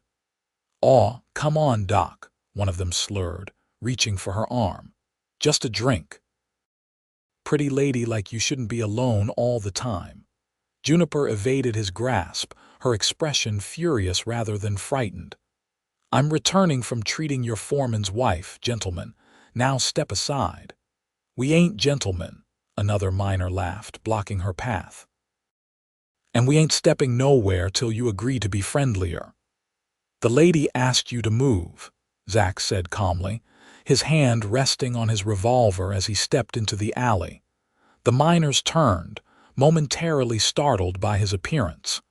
"Aw, come on, Doc," one of them slurred, reaching for her arm. "Just a drink." "Pretty lady like you shouldn't be alone all the time." Juniper evaded his grasp, her expression furious rather than frightened. "I'm returning from treating your foreman's wife, gentlemen. Now step aside." "We ain't gentlemen," another miner laughed, blocking her path. "And we ain't stepping nowhere till you agree to be friendlier." "The lady asked you to move," Zach said calmly, his hand resting on his revolver as he stepped into the alley. The miners turned, momentarily startled by his appearance.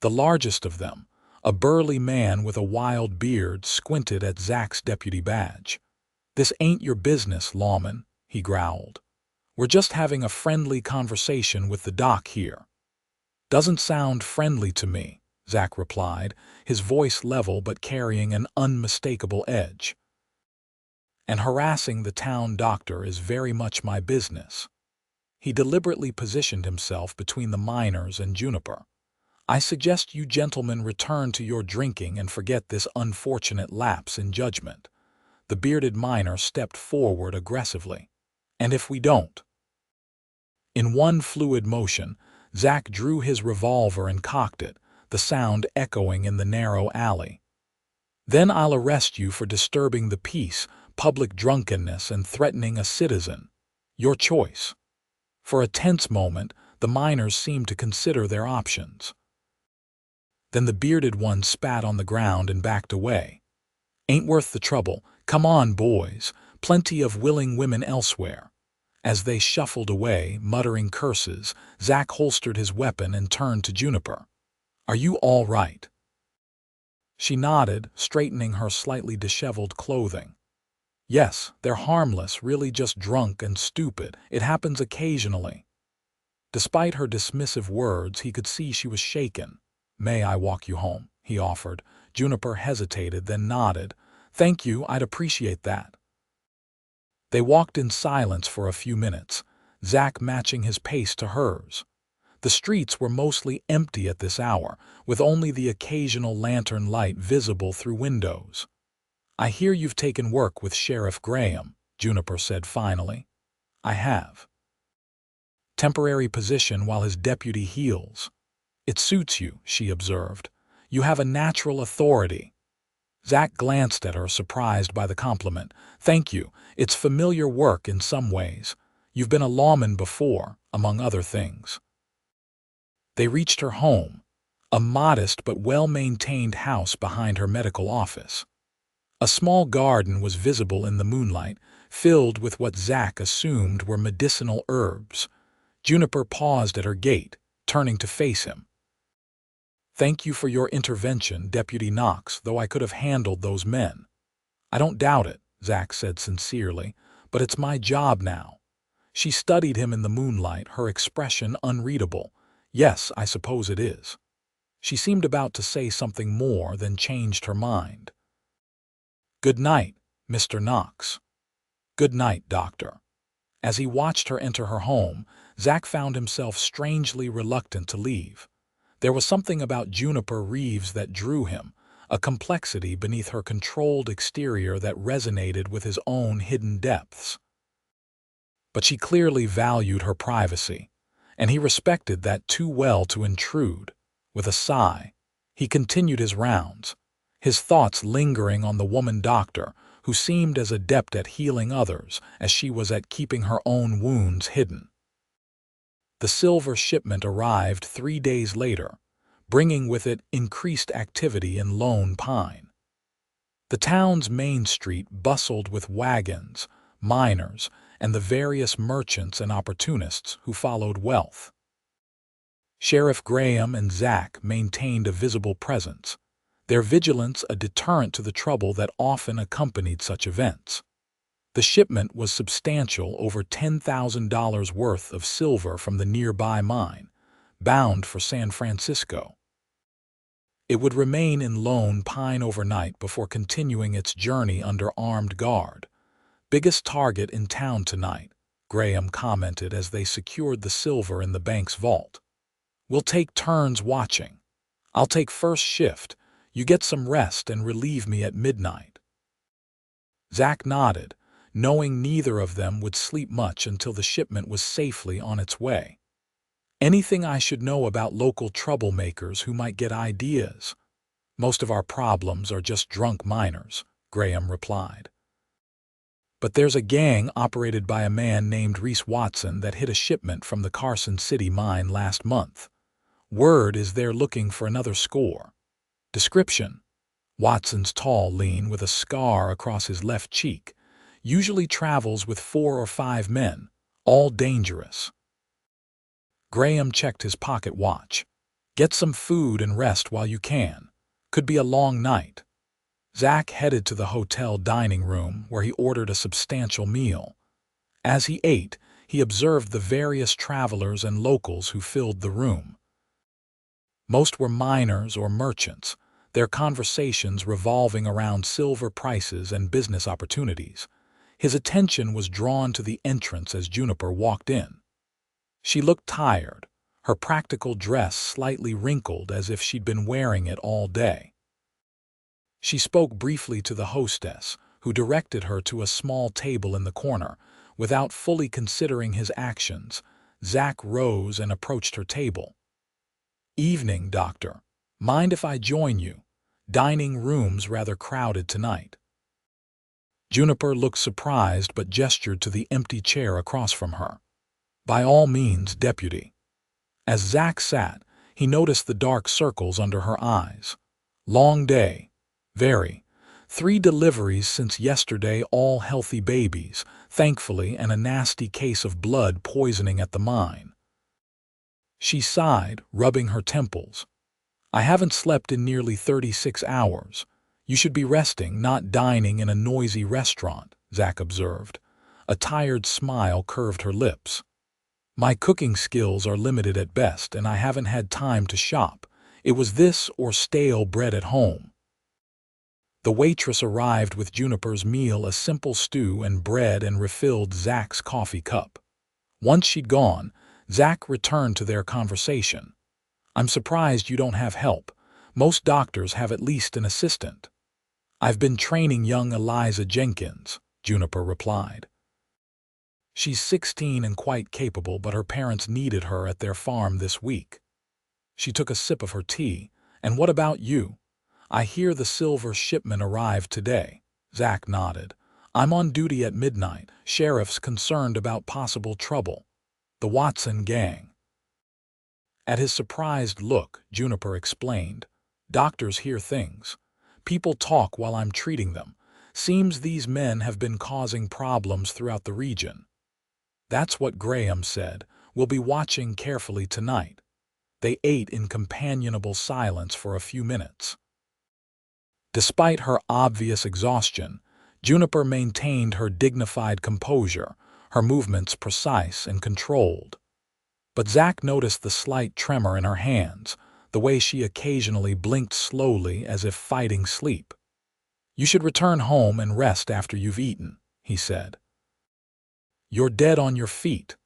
The largest of them, a burly man with a wild beard, squinted at Zach's deputy badge. "This ain't your business, lawman," he growled. "We're just having a friendly conversation with the doc here." "Doesn't sound friendly to me," Zach replied, his voice level but carrying an unmistakable edge. "And harassing the town doctor is very much my business." He deliberately positioned himself between the miners and Juniper. "I suggest you gentlemen return to your drinking and forget this unfortunate lapse in judgment." The bearded miner stepped forward aggressively. "And if we don't?" In one fluid motion, Zach drew his revolver and cocked it, the sound echoing in the narrow alley. "Then I'll arrest you for disturbing the peace, public drunkenness, and threatening a citizen. Your choice." For a tense moment, the miners seemed to consider their options. Then the bearded one spat on the ground and backed away. "Ain't worth the trouble. Come on, boys. Plenty of willing women elsewhere." As they shuffled away, muttering curses, Zach holstered his weapon and turned to Juniper. "Are you all right?" She nodded, straightening her slightly disheveled clothing. "Yes, they're harmless, really just drunk and stupid. It happens occasionally." Despite her dismissive words, he could see she was shaken. "May I walk you home?" he offered. Juniper hesitated, then nodded. "Thank you, I'd appreciate that." They walked in silence for a few minutes, Zach matching his pace to hers. The streets were mostly empty at this hour, with only the occasional lantern light visible through windows. "I hear you've taken work with Sheriff Graham," Juniper said finally. "I have. Temporary position while his deputy heals." "It suits you," she observed. "You have a natural authority." Zach glanced at her, surprised by the compliment. "Thank you. It's familiar work in some ways. You've been a lawman before, among other things." They reached her home, a modest but well-maintained house behind her medical office. A small garden was visible in the moonlight, filled with what Zach assumed were medicinal herbs. Juniper paused at her gate, turning to face him. "Thank you for your intervention, Deputy Knox, though I could have handled those men." "I don't doubt it," Zach said sincerely, "but it's my job now." She studied him in the moonlight, her expression unreadable. "Yes, I suppose it is." She seemed about to say something more, then changed her mind. "Good night, Mr. Knox." "Good night, Doctor." As he watched her enter her home, Zach found himself strangely reluctant to leave. There was something about Juniper Reeves that drew him, a complexity beneath her controlled exterior that resonated with his own hidden depths. But she clearly valued her privacy, and he respected that too well to intrude. With a sigh, he continued his rounds, his thoughts lingering on the woman doctor who seemed as adept at healing others as she was at keeping her own wounds hidden. The silver shipment arrived 3 days later, bringing with it increased activity in Lone Pine. The town's main street bustled with wagons, miners, and the various merchants and opportunists who followed wealth. Sheriff Graham and Zach maintained a visible presence, their vigilance a deterrent to the trouble that often accompanied such events. The shipment was substantial, over $10,000 worth of silver from the nearby mine, bound for San Francisco. It would remain in Lone Pine overnight before continuing its journey under armed guard. "Biggest target in town tonight," Graham commented as they secured the silver in the bank's vault. "We'll take turns watching. I'll take first shift. You get some rest and relieve me at midnight." Zach nodded, knowing neither of them would sleep much until the shipment was safely on its way. "Anything I should know about local troublemakers who might get ideas?" "Most of our problems are just drunk miners," Graham replied. "But there's a gang operated by a man named Reese Watson that hit a shipment from the Carson City mine last month. Word is they're looking for another score." Description: Watson's tall, lean, with a scar across his left cheek. Usually travels with 4 or 5 men, all dangerous. Graham checked his pocket watch. "Get some food and rest while you can. Could be a long night." Zach headed to the hotel dining room, where he ordered a substantial meal. As he ate, he observed the various travelers and locals who filled the room. Most were miners or merchants, their conversations revolving around silver prices and business opportunities. His attention was drawn to the entrance as Juniper walked in. She looked tired, her practical dress slightly wrinkled as if she'd been wearing it all day. She spoke briefly to the hostess, who directed her to a small table in the corner. Without fully considering his actions, Zach rose and approached her table. "Evening, doctor. Mind if I join you? Dining room's rather crowded tonight." Juniper looked surprised but gestured to the empty chair across from her. "By all means, deputy." As Zach sat, he noticed the dark circles under her eyes. "Long day." "Very. 3 deliveries since yesterday, all healthy babies, thankfully, and a nasty case of blood poisoning at the mine." She sighed, rubbing her temples. "I haven't slept in nearly 36 hours. You should be resting, not dining in a noisy restaurant," Zach observed. A tired smile curved her lips. "My cooking skills are limited at best, and I haven't had time to shop. It was this or stale bread at home." The waitress arrived with Juniper's meal, a simple stew and bread, and refilled Zach's coffee cup. Once she'd gone, Zach returned to their conversation. "I'm surprised you don't have help. Most doctors have at least an assistant." "I've been training young Eliza Jenkins," Juniper replied. "She's 16 and quite capable, but her parents needed her at their farm this week." She took a sip of her tea. "And what about you?" "I hear the silver shipment arrived today." Zach nodded. "I'm on duty at midnight. Sheriff's concerned about possible trouble. The Watson gang." At his surprised look, Juniper explained, "Doctors hear things. People talk while I'm treating them. Seems these men have been causing problems throughout the region." "That's what Graham said. We'll be watching carefully tonight." They ate in companionable silence for a few minutes. Despite her obvious exhaustion, Juniper maintained her dignified composure, her movements precise and controlled. But Zach noticed the slight tremor in her hands, the way she occasionally blinked slowly as if fighting sleep. "You should return home and rest after you've eaten," he said. "You're dead on your feet."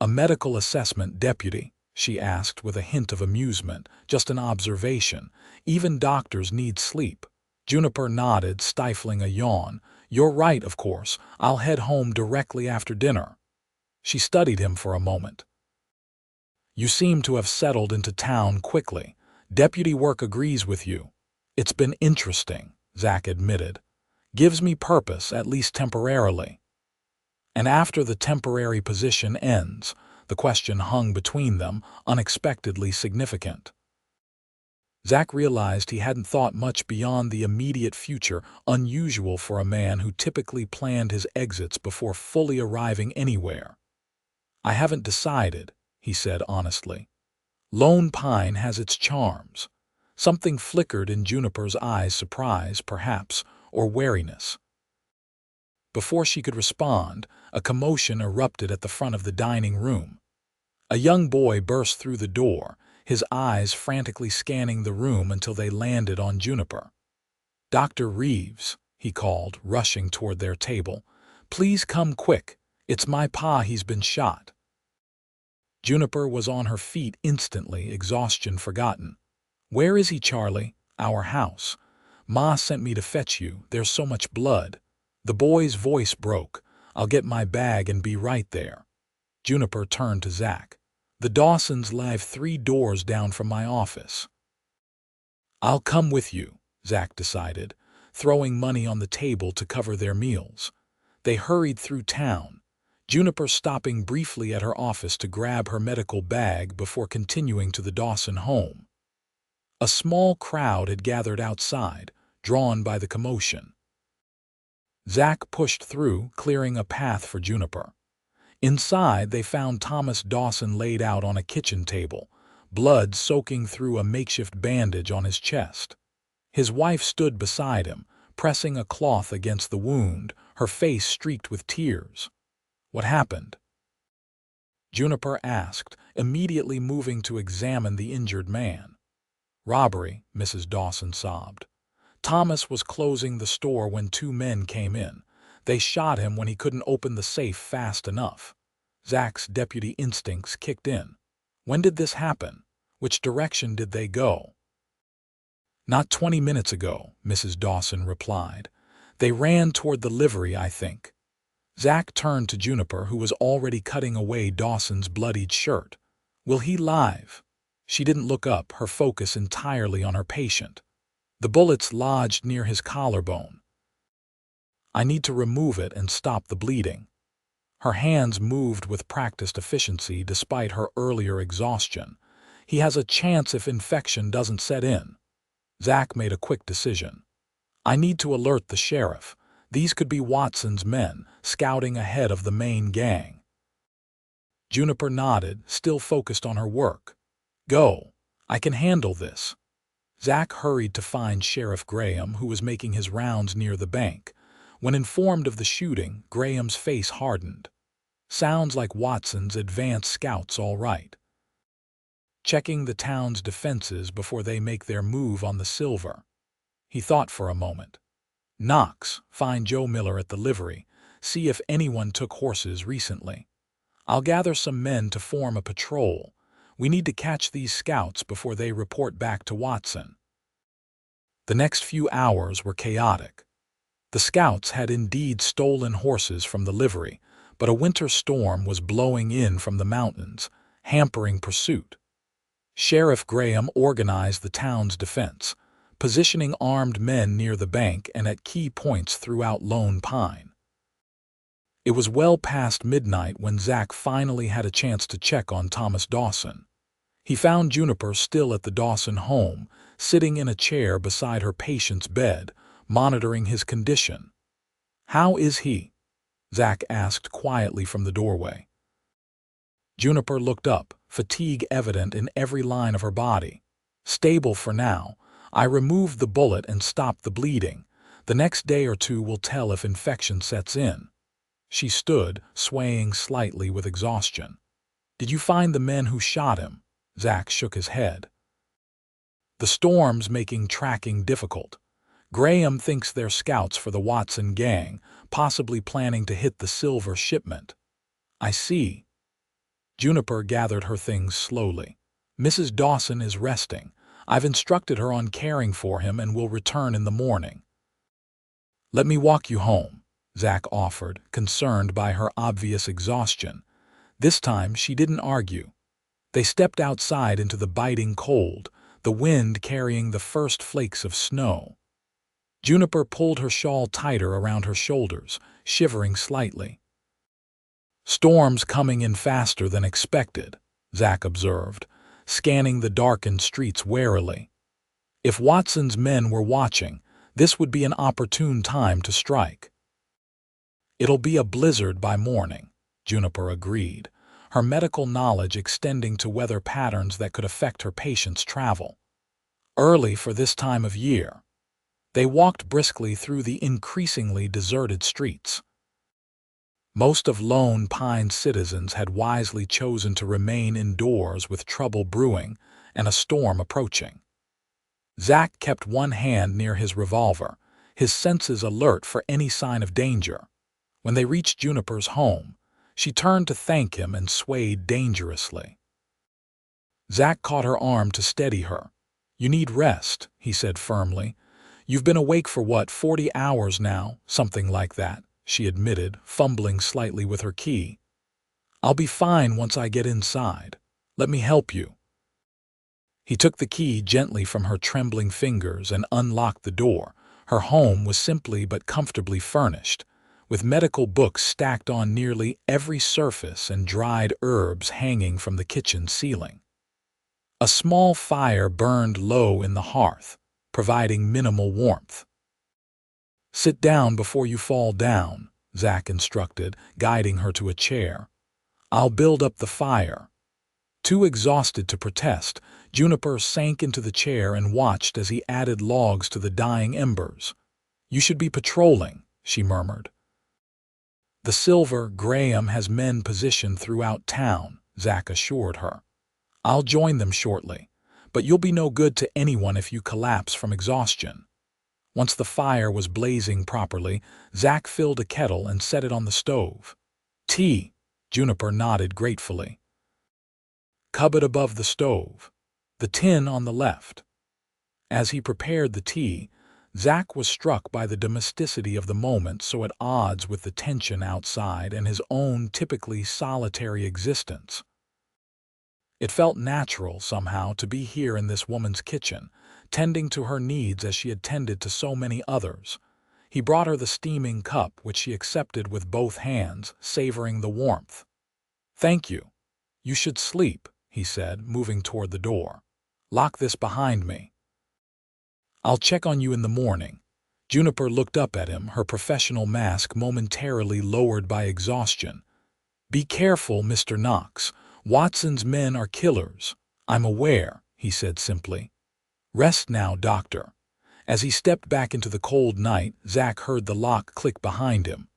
"A medical assessment, deputy?" she asked with a hint of amusement. "Just an observation. Even doctors need sleep." Juniper nodded, stifling a yawn. "You're right, of course. I'll head home directly after dinner." She studied him for a moment. "You seem to have settled into town quickly. Deputy work agrees with you." "It's been interesting," Zach admitted. "Gives me purpose, at least temporarily." "And after the temporary position ends?" The question hung between them, unexpectedly significant. Zach realized he hadn't thought much beyond the immediate future, unusual for a man who typically planned his exits before fully arriving anywhere. "I haven't decided," he said honestly. "Lone Pine has its charms." Something flickered in Juniper's eyes, surprise, perhaps, or wariness. Before she could respond, a commotion erupted at the front of the dining room. A young boy burst through the door, his eyes frantically scanning the room until they landed on Juniper. "Dr. Reeves," he called, rushing toward their table. "Please come quick. It's my pa, he's been shot." Juniper was on her feet instantly, exhaustion forgotten. "Where is he, Charlie?" "Our house. Ma sent me to fetch you. There's so much blood." The boy's voice broke. "I'll get my bag and be right there." Juniper turned to Zach. "The Dawsons live 3 doors down from my office." "I'll come with you," Zach decided, throwing money on the table to cover their meals. They hurried through town, Juniper stopping briefly at her office to grab her medical bag before continuing to the Dawson home. A small crowd had gathered outside, drawn by the commotion. Zach pushed through, clearing a path for Juniper. Inside, they found Thomas Dawson laid out on a kitchen table, blood soaking through a makeshift bandage on his chest. His wife stood beside him, pressing a cloth against the wound, her face streaked with tears. "What happened?" Juniper asked, immediately moving to examine the injured man. "Robbery," Mrs. Dawson sobbed. "Thomas was closing the store when 2 men came in. They shot him when he couldn't open the safe fast enough." Zach's deputy instincts kicked in. "When did this happen? Which direction did they go?" "Not 20 minutes ago," Mrs. Dawson replied. "They ran toward the livery, I think." Zach turned to Juniper, who was already cutting away Dawson's bloodied shirt. "Will he live?" She didn't look up, her focus entirely on her patient. "The bullets lodged near his collarbone. I need to remove it and stop the bleeding." Her hands moved with practiced efficiency despite her earlier exhaustion. "He has a chance if infection doesn't set in." Zach made a quick decision. "I need to alert the sheriff. These could be Watson's men, scouting ahead of the main gang." Juniper nodded, still focused on her work. "Go. I can handle this." Zach hurried to find Sheriff Graham, who was making his rounds near the bank. When informed of the shooting, Graham's face hardened. "Sounds like Watson's advance scouts, all right. Checking the town's defenses before they make their move on the silver." He thought for a moment. "Knox, find Joe Miller at the livery. See if anyone took horses recently. I'll gather some men to form a patrol. We need to catch these scouts before they report back to Watson." The next few hours were chaotic. The scouts had indeed stolen horses from the livery, but a winter storm was blowing in from the mountains, hampering pursuit. Sheriff Graham organized the town's defense, positioning armed men near the bank and at key points throughout Lone Pine. It was well past midnight when Zach finally had a chance to check on Thomas Dawson. He found Juniper still at the Dawson home, sitting in a chair beside her patient's bed, monitoring his condition. "How is he?" Zach asked quietly from the doorway. Juniper looked up, fatigue evident in every line of her body. "Stable for now. I removed the bullet and stopped the bleeding. The next day or 2 will tell if infection sets in." She stood, swaying slightly with exhaustion. "Did you find the men who shot him?" Zach shook his head. "The storm's making tracking difficult. Graham thinks they're scouts for the Watson gang, possibly planning to hit the silver shipment." "I see." Juniper gathered her things slowly. "Mrs. Dawson is resting. I've instructed her on caring for him and will return in the morning." "Let me walk you home," Zach offered, concerned by her obvious exhaustion. This time she didn't argue. They stepped outside into the biting cold, the wind carrying the first flakes of snow. Juniper pulled her shawl tighter around her shoulders, shivering slightly. "Storm's coming in faster than expected," Zach observed, scanning the darkened streets warily. If Watson's men were watching, this would be an opportune time to strike. "It'll be a blizzard by morning," Juniper agreed, her medical knowledge extending to weather patterns that could affect her patients' travel. Early for this time of year. They walked briskly through the increasingly deserted streets. Most of Lone Pine's citizens had wisely chosen to remain indoors with trouble brewing and a storm approaching. Zach kept one hand near his revolver, his senses alert for any sign of danger. When they reached Juniper's home, she turned to thank him and swayed dangerously. Zach caught her arm to steady her. "You need rest," he said firmly. "You've been awake for what, 40 hours now? Something like that," she admitted, fumbling slightly with her key. "I'll be fine once I get inside. Let me help you." He took the key gently from her trembling fingers and unlocked the door. Her home was simply but comfortably furnished, with medical books stacked on nearly every surface and dried herbs hanging from the kitchen ceiling. A small fire burned low in the hearth, providing minimal warmth. "Sit down before you fall down," Zach instructed, guiding her to a chair. "I'll build up the fire." Too exhausted to protest, Juniper sank into the chair and watched as he added logs to the dying embers. "You should be patrolling," she murmured. "The Silver Graham has men positioned throughout town," Zach assured her. "I'll join them shortly, but you'll be no good to anyone if you collapse from exhaustion." Once the fire was blazing properly, Zach filled a kettle and set it on the stove. "Tea," Juniper nodded gratefully. "Cupboard above the stove. The tin on the left." As he prepared the tea, Zach was struck by the domesticity of the moment, so at odds with the tension outside and his own typically solitary existence. It felt natural, somehow, to be here in this woman's kitchen, tending to her needs as she had tended to so many others. He brought her the steaming cup, which she accepted with both hands, savoring the warmth. "Thank you. You should sleep," he said, moving toward the door. "Lock this behind me." "I'll check on you in the morning." Juniper looked up at him, her professional mask momentarily lowered by exhaustion. "Be careful, Mr. Knox. Watson's men are killers." "I'm aware," he said simply. "Rest now, doctor." As he stepped back into the cold night, Zach heard the lock click behind him.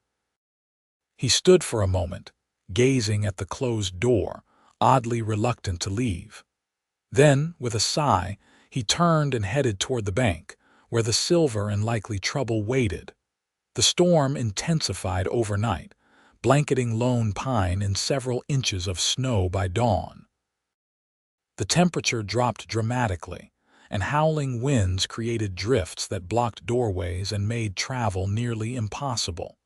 He stood for a moment, gazing at the closed door, oddly reluctant to leave. Then, with a sigh, he turned and headed toward the bank, where the silver and likely trouble waited. The storm intensified overnight, blanketing Lone Pine in several inches of snow by dawn. The temperature dropped dramatically, and howling winds created drifts that blocked doorways and made travel nearly impossible.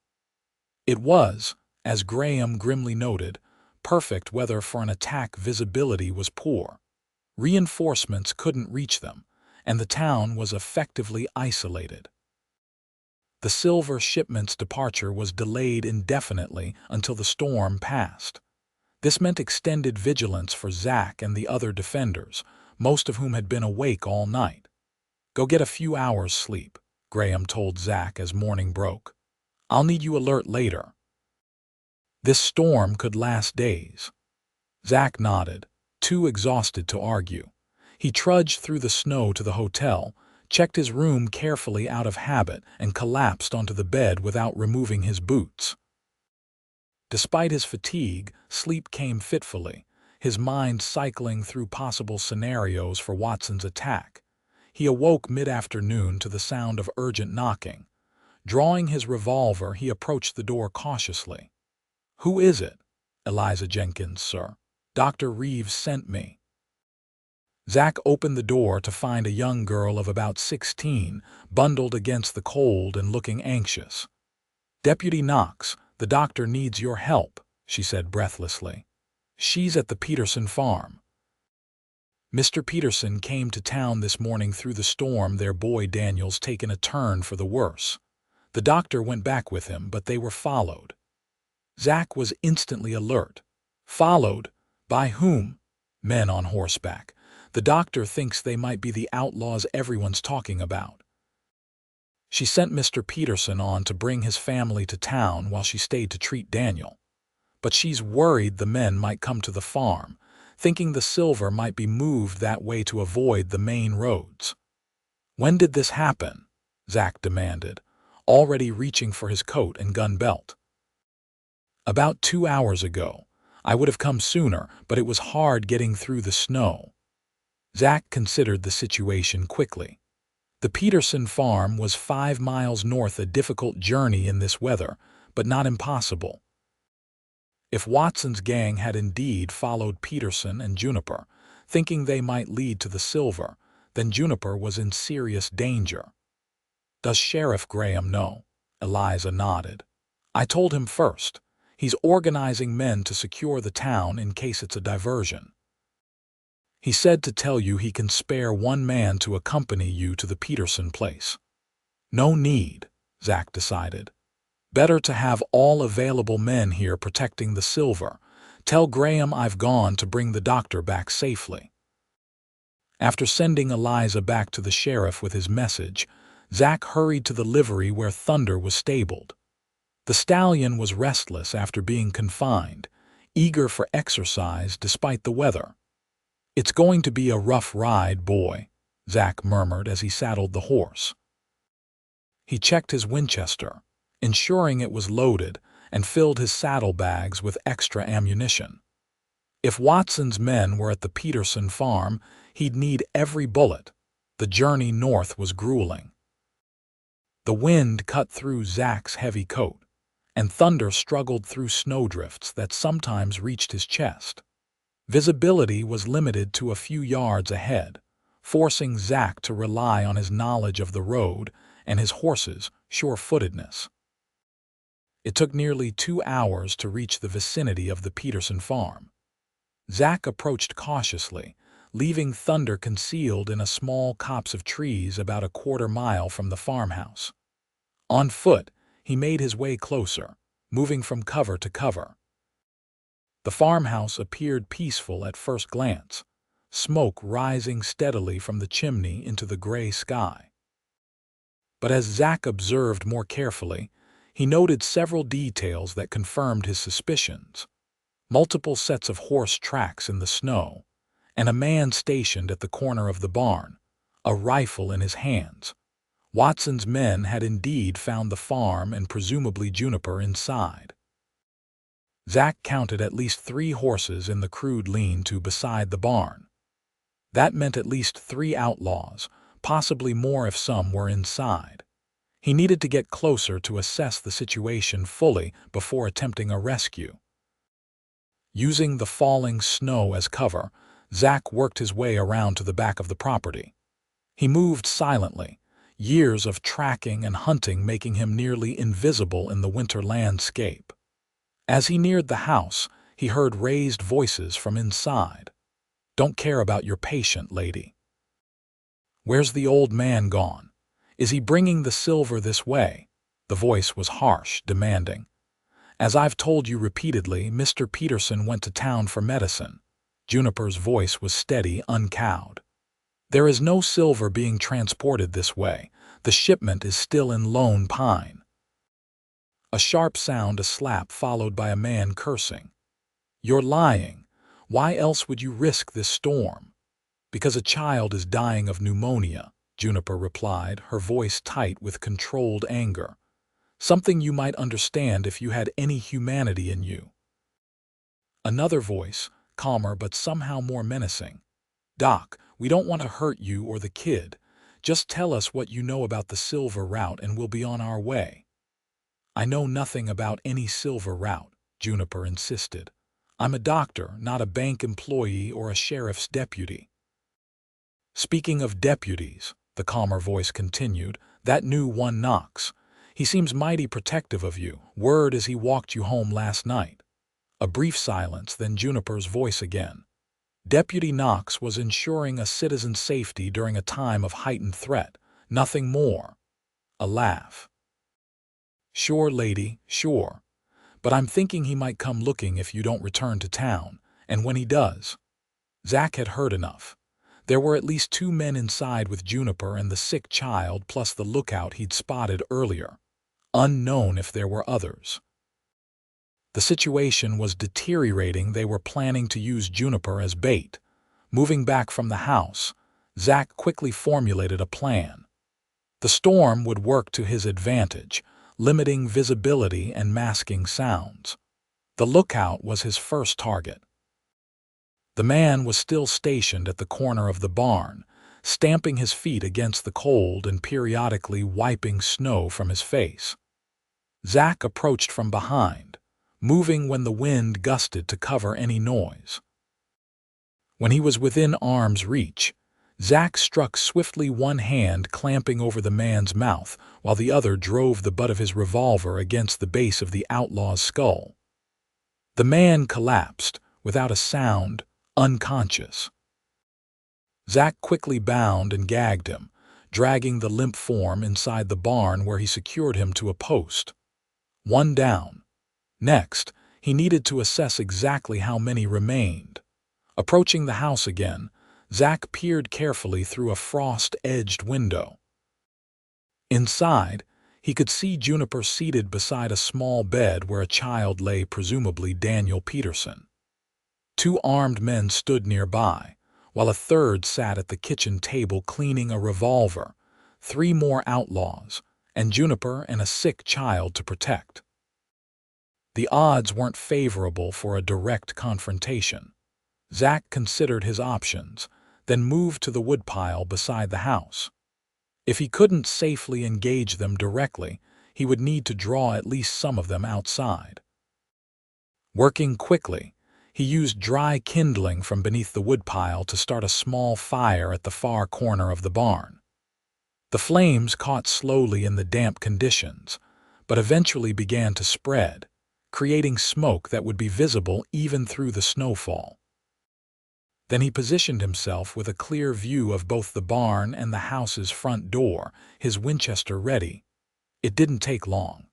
It was, as Graham grimly noted, perfect weather for an attack. Visibility was poor. Reinforcements couldn't reach them, and the town was effectively isolated. The silver shipment's departure was delayed indefinitely until the storm passed. This meant extended vigilance for Zach and the other defenders, most of whom had been awake all night. "Go get a few hours' sleep," Graham told Zach as morning broke. "I'll need you alert later." This storm could last days. Zach nodded, too exhausted to argue. He trudged through the snow to the hotel, checked his room carefully out of habit, and collapsed onto the bed without removing his boots. Despite his fatigue, sleep came fitfully, his mind cycling through possible scenarios for Watson's attack. He awoke mid-afternoon to the sound of urgent knocking. Drawing his revolver, he approached the door cautiously. "Who is it?" "Eliza Jenkins, sir. Dr. Reeves sent me." Zach opened the door to find a young girl of about 16, bundled against the cold and looking anxious. "Deputy Knox, the doctor needs your help," she said breathlessly. "She's at the Peterson farm." "Mr. Peterson came to town this morning through the storm. Their boy Daniel's taken a turn for the worse. The doctor went back with him, but they were followed." Zach was instantly alert. Followed? By whom? Men on horseback. The doctor thinks they might be the outlaws everyone's talking about. She sent Mr. Peterson on to bring his family to town while she stayed to treat Daniel. But she's worried the men might come to the farm, thinking the silver might be moved that way to avoid the main roads. When did this happen? Zach demanded, already reaching for his coat and gun belt. About 2 hours ago. I would have come sooner, but it was hard getting through the snow. Zach considered the situation quickly. The Peterson farm was 5 miles north, a difficult journey in this weather, but not impossible. If Watson's gang had indeed followed Peterson and Juniper, thinking they might lead to the silver, then Juniper was in serious danger. Does Sheriff Graham know? Eliza nodded. I told him first. He's organizing men to secure the town in case it's a diversion. He said to tell you he can spare one man to accompany you to the Peterson place. No need, Zach decided. Better to have all available men here protecting the silver. Tell Graham I've gone to bring the doctor back safely. After sending Eliza back to the sheriff with his message, Zach hurried to the livery where Thunder was stabled. The stallion was restless after being confined, eager for exercise despite the weather. It's going to be a rough ride, boy, Zach murmured as he saddled the horse. He checked his Winchester, ensuring it was loaded, and filled his saddlebags with extra ammunition. If Watson's men were at the Peterson farm, he'd need every bullet. The journey north was grueling. The wind cut through Zach's heavy coat, and Thunder struggled through snowdrifts that sometimes reached his chest. Visibility was limited to a few yards ahead, forcing Zach to rely on his knowledge of the road and his horse's sure-footedness. It took nearly 2 hours to reach the vicinity of the Peterson farm. Zach approached cautiously, leaving Thunder concealed in a small copse of trees about a quarter-mile from the farmhouse. On foot, he made his way closer, moving from cover to cover. The farmhouse appeared peaceful at first glance, smoke rising steadily from the chimney into the gray sky. But as Zach observed more carefully, he noted several details that confirmed his suspicions. Multiple sets of horse tracks in the snow, and a man stationed at the corner of the barn, a rifle in his hands. Watson's men had indeed found the farm and presumably Juniper inside. Zach counted at least 3 horses in the crude lean-to beside the barn. That meant at least 3 outlaws, possibly more if some were inside. He needed to get closer to assess the situation fully before attempting a rescue. Using the falling snow as cover, Zach worked his way around to the back of the property. He moved silently, years of tracking and hunting making him nearly invisible in the winter landscape. As he neared the house, he heard raised voices from inside. Don't care about your patient, lady. Where's the old man gone? Is he bringing the silver this way? The voice was harsh, demanding. As I've told you repeatedly, Mr. Peterson went to town for medicine. Juniper's voice was steady, uncowed. There is no silver being transported this way. The shipment is still in Lone Pine. A sharp sound, a slap followed by a man cursing. You're lying. Why else would you risk this storm? Because a child is dying of pneumonia, Juniper replied, her voice tight with controlled anger. Something you might understand if you had any humanity in you. Another voice, calmer but somehow more menacing. Doc, we don't want to hurt you or the kid. Just tell us what you know about the silver route and we'll be on our way. I know nothing about any silver route, Juniper insisted. I'm a doctor, not a bank employee or a sheriff's deputy. Speaking of deputies, the calmer voice continued, that new one Knox. He seems mighty protective of you. Word is he walked you home last night. A brief silence, then Juniper's voice again. Deputy Knox was ensuring a citizen's safety during a time of heightened threat, nothing more. A laugh. Sure, lady, sure. But I'm thinking he might come looking if you don't return to town, and when he does. Zach had heard enough. There were at least 2 men inside with Juniper and the sick child plus the lookout he'd spotted earlier. Unknown if there were others. The situation was deteriorating. They were planning to use Juniper as bait. Moving back from the house, Zach quickly formulated a plan. The storm would work to his advantage, limiting visibility and masking sounds. The lookout was his first target. The man was still stationed at the corner of the barn, stamping his feet against the cold and periodically wiping snow from his face. Zach approached from behind, moving when the wind gusted to cover any noise. When he was within arm's reach, Zach struck swiftly, one hand clamping over the man's mouth while the other drove the butt of his revolver against the base of the outlaw's skull. The man collapsed, without a sound, unconscious. Zach quickly bound and gagged him, dragging the limp form inside the barn where he secured him to a post. One down. Next, he needed to assess exactly how many remained. Approaching the house again, Zach peered carefully through a frost-edged window. Inside, he could see Juniper seated beside a small bed where a child lay, presumably Daniel Peterson. 2 armed men stood nearby, while a third sat at the kitchen table cleaning a revolver, 3 more outlaws, and Juniper and a sick child to protect. The odds weren't favorable for a direct confrontation. Zach considered his options, then moved to the woodpile beside the house. If he couldn't safely engage them directly, he would need to draw at least some of them outside. Working quickly, he used dry kindling from beneath the woodpile to start a small fire at the far corner of the barn. The flames caught slowly in the damp conditions, but eventually began to spread, creating smoke that would be visible even through the snowfall. Then he positioned himself with a clear view of both the barn and the house's front door, his Winchester ready. It didn't take long.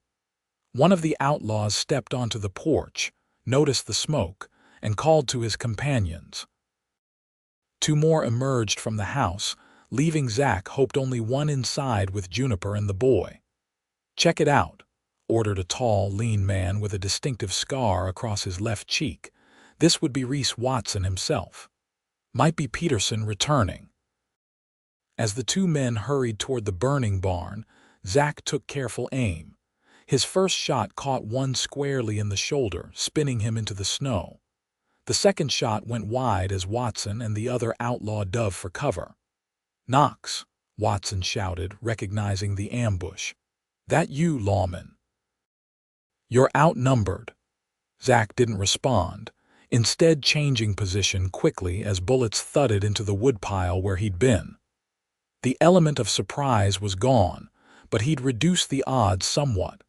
One of the outlaws stepped onto the porch, noticed the smoke, and called to his companions. 2 more emerged from the house, leaving Zach hoped only one inside with Juniper and the boy. "Check it out," ordered a tall, lean man with a distinctive scar across his left cheek. This would be Reese Watson himself. Might be Peterson returning. As the 2 men hurried toward the burning barn, Zach took careful aim. His first shot caught one squarely in the shoulder, spinning him into the snow. The second shot went wide as Watson and the other outlaw dove for cover. "Knox," Watson shouted, recognizing the ambush. "That you, lawman?" "You're outnumbered." Zach didn't respond, instead changing position quickly as bullets thudded into the woodpile where he'd been. The element of surprise was gone, but he'd reduced the odds somewhat.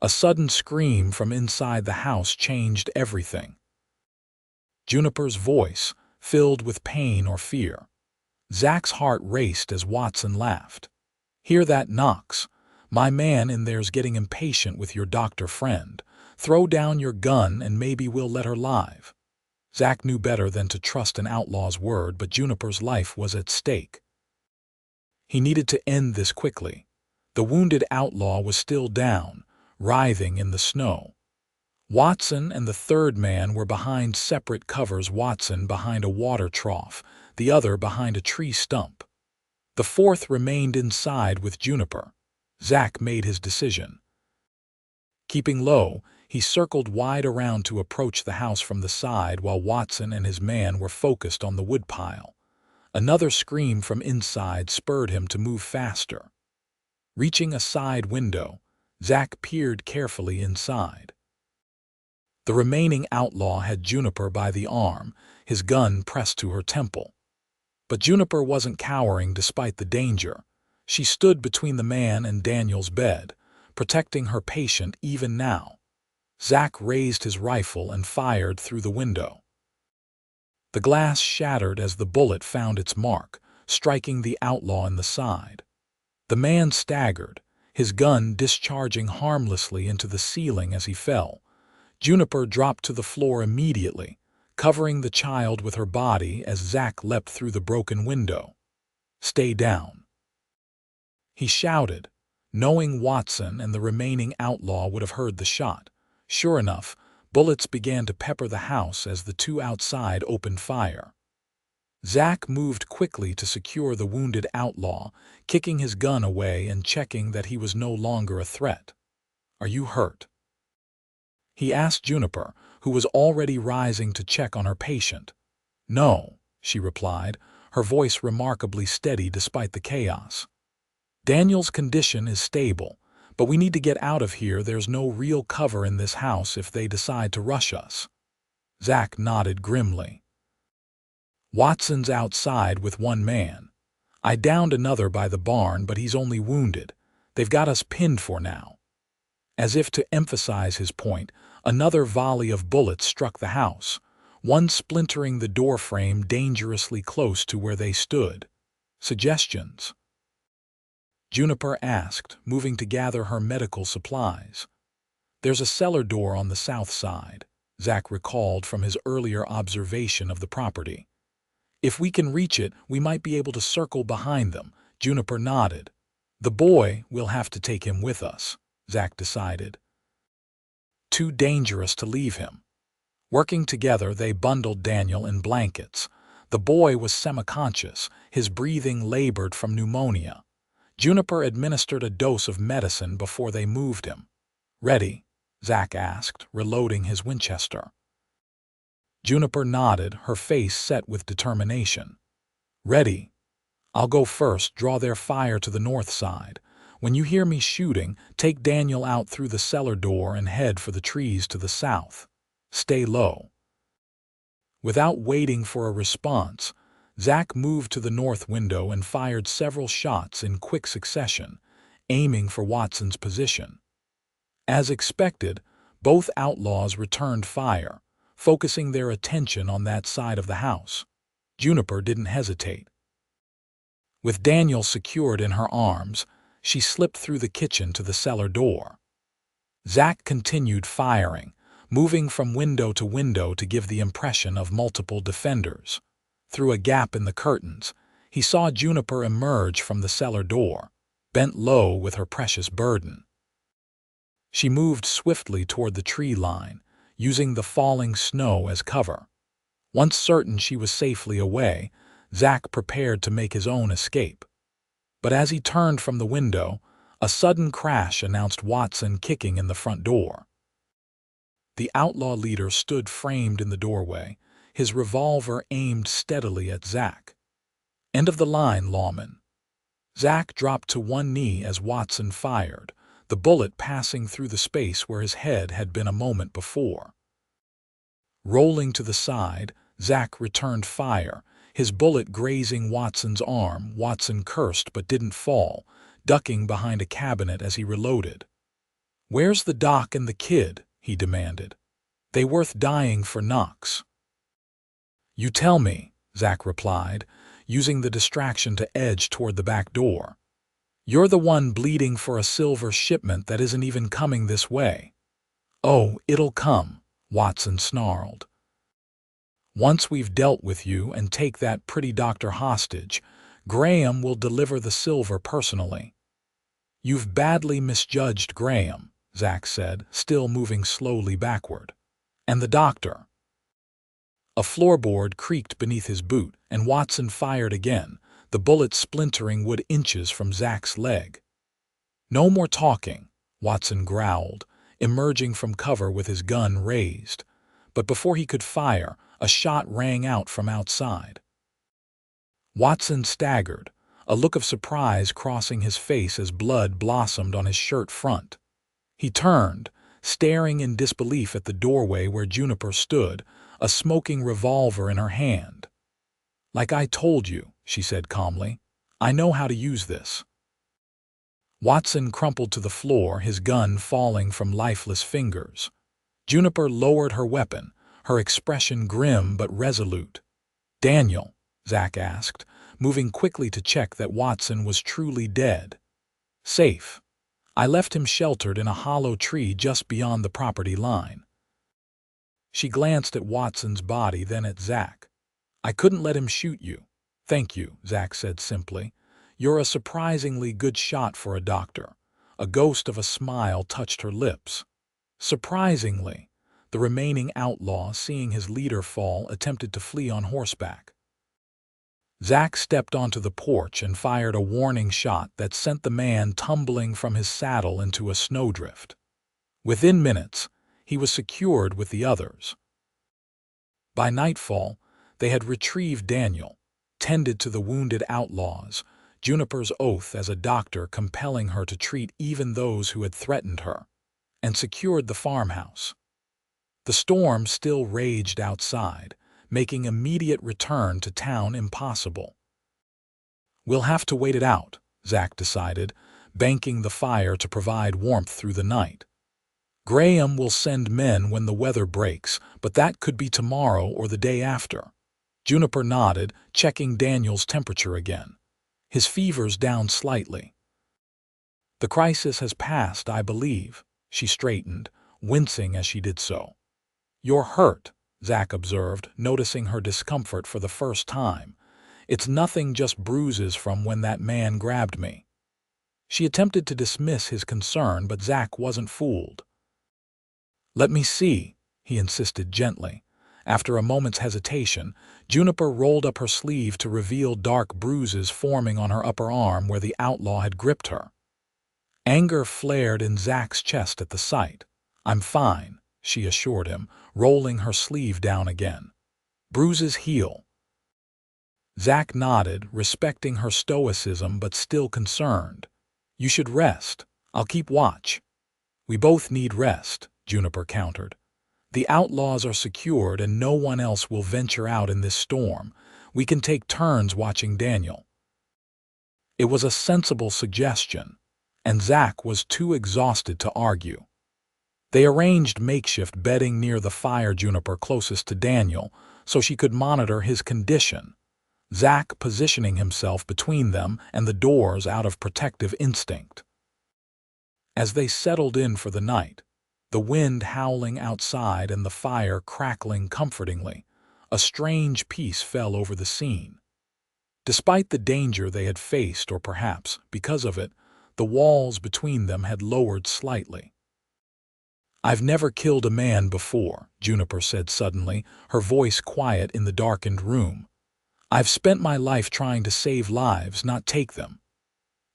A sudden scream from inside the house changed everything. Juniper's voice, filled with pain or fear. Zach's heart raced as Watson laughed. "Hear that, Knox? My man in there's getting impatient with your doctor friend. Throw down your gun and maybe we'll let her live." Zach knew better than to trust an outlaw's word, but Juniper's life was at stake. He needed to end this quickly. The wounded outlaw was still down, writhing in the snow. Watson and the third man were behind separate covers, Watson behind a water trough, the other behind a tree stump. The fourth remained inside with Juniper. Zach made his decision. Keeping low, he circled wide around to approach the house from the side while Watson and his man were focused on the woodpile. Another scream from inside spurred him to move faster. Reaching a side window, Zach peered carefully inside. The remaining outlaw had Juniper by the arm, his gun pressed to her temple. But Juniper wasn't cowering despite the danger. She stood between the man and Daniel's bed, protecting her patient even now. Zach raised his rifle and fired through the window. The glass shattered as the bullet found its mark, striking the outlaw in the side. The man staggered, his gun discharging harmlessly into the ceiling as he fell. Juniper dropped to the floor immediately, covering the child with her body as Zach leapt through the broken window. "Stay down," he shouted, knowing Watson and the remaining outlaw would have heard the shot. Sure enough, bullets began to pepper the house as the two outside opened fire. Zach moved quickly to secure the wounded outlaw, kicking his gun away and checking that he was no longer a threat. "Are you hurt?" he asked Juniper, who was already rising to check on her patient. "No," she replied, her voice remarkably steady despite the chaos. "Daniel's condition is stable, but we need to get out of here. There's no real cover in this house if they decide to rush us." Zach nodded grimly. "Watson's outside with one man. I downed another by the barn, but he's only wounded. They've got us pinned for now." As if to emphasize his point, another volley of bullets struck the house, one splintering the doorframe dangerously close to where they stood. "Suggestions?" Juniper asked, moving to gather her medical supplies. "There's a cellar door on the south side," Zach recalled from his earlier observation of the property. "If we can reach it, we might be able to circle behind them." Juniper nodded. "The boy, we'll have to take him with us," Zach decided. Too dangerous to leave him. Working together, they bundled Daniel in blankets. The boy was semi-conscious, his breathing labored from pneumonia. Juniper administered a dose of medicine before they moved him. "Ready?" Zach asked, reloading his Winchester. Juniper nodded, her face set with determination. "Ready. I'll go first. Draw their fire to the north side. When you hear me shooting, take Daniel out through the cellar door and head for the trees to the south. Stay low." Without waiting for a response, Zach moved to the north window and fired several shots in quick succession, aiming for Watson's position. As expected, both outlaws returned fire, focusing their attention on that side of the house. Juniper didn't hesitate. With Daniel secured in her arms, she slipped through the kitchen to the cellar door. Zach continued firing, moving from window to window to give the impression of multiple defenders. Through a gap in the curtains, he saw Juniper emerge from the cellar door, bent low with her precious burden. She moved swiftly toward the tree line, using the falling snow as cover. Once certain she was safely away, Zach prepared to make his own escape. But as he turned from the window, a sudden crash announced Watson kicking in the front door. The outlaw leader stood framed in the doorway, his revolver aimed steadily at Zach. "End of the line, lawman." Zach dropped to one knee as Watson fired, the bullet passing through the space where his head had been a moment before. Rolling to the side, Zach returned fire, his bullet grazing Watson's arm. Watson cursed but didn't fall, ducking behind a cabinet as he reloaded. "Where's the doc and the kid?" he demanded. "They worth dying for, Knox." "You tell me," Zach replied, using the distraction to edge toward the back door. "You're the one bleeding for a silver shipment that isn't even coming this way." "Oh, it'll come," Watson snarled. "Once we've dealt with you and take that pretty doctor hostage, Graham will deliver the silver personally." "You've badly misjudged Graham," Zach said, still moving slowly backward. "And the doctor." A floorboard creaked beneath his boot, and Watson fired again, the bullet splintering wood inches from Zach's leg. "No more talking," Watson growled, emerging from cover with his gun raised. But before he could fire, a shot rang out from outside. Watson staggered, a look of surprise crossing his face as blood blossomed on his shirt front. He turned, staring in disbelief at the doorway where Juniper stood, a smoking revolver in her hand. "Like I told you," she said calmly, "I know how to use this." Watson crumpled to the floor, his gun falling from lifeless fingers. Juniper lowered her weapon, her expression grim but resolute. "Daniel?" Zach asked, moving quickly to check that Watson was truly dead. "Safe. I left him sheltered in a hollow tree just beyond the property line." She glanced at Watson's body, then at Zach. "I couldn't let him shoot you." "Thank you," Zach said simply. "You're a surprisingly good shot for a doctor." A ghost of a smile touched her lips. Surprisingly, the remaining outlaw, seeing his leader fall, attempted to flee on horseback. Zach stepped onto the porch and fired a warning shot that sent the man tumbling from his saddle into a snowdrift. Within minutes, he was secured with the others. By nightfall, they had retrieved Daniel, tended to the wounded outlaws, Juniper's oath as a doctor compelling her to treat even those who had threatened her, and secured the farmhouse. The storm still raged outside, making immediate return to town impossible. "We'll have to wait it out," Zach decided, banking the fire to provide warmth through the night. "Graham will send men when the weather breaks, but that could be tomorrow or the day after." Juniper nodded, checking Daniel's temperature again. "His fever's down slightly." "The crisis has passed, I believe." She straightened, wincing as she did so. "You're hurt," Zach observed, noticing her discomfort for the first time. "It's nothing, just bruises from when that man grabbed me." She attempted to dismiss his concern, but Zach wasn't fooled. "Let me see," he insisted gently. After a moment's hesitation, Juniper rolled up her sleeve to reveal dark bruises forming on her upper arm where the outlaw had gripped her. Anger flared in Zach's chest at the sight. "I'm fine," she assured him, rolling her sleeve down again. "Bruises heal." Zach nodded, respecting her stoicism but still concerned. "You should rest. I'll keep watch." "We both need rest," Juniper countered. "The outlaws are secured and no one else will venture out in this storm. We can take turns watching Daniel." It was a sensible suggestion, and Zach was too exhausted to argue. They arranged makeshift bedding near the fire juniper closest to Daniel so she could monitor his condition, Zach positioning himself between them and the doors out of protective instinct. As they settled in for the night, the wind howling outside and the fire crackling comfortingly, a strange peace fell over the scene. Despite the danger they had faced, or perhaps because of it, the walls between them had lowered slightly. "I've never killed a man before," Juniper said suddenly, her voice quiet in the darkened room. "I've spent my life trying to save lives, not take them."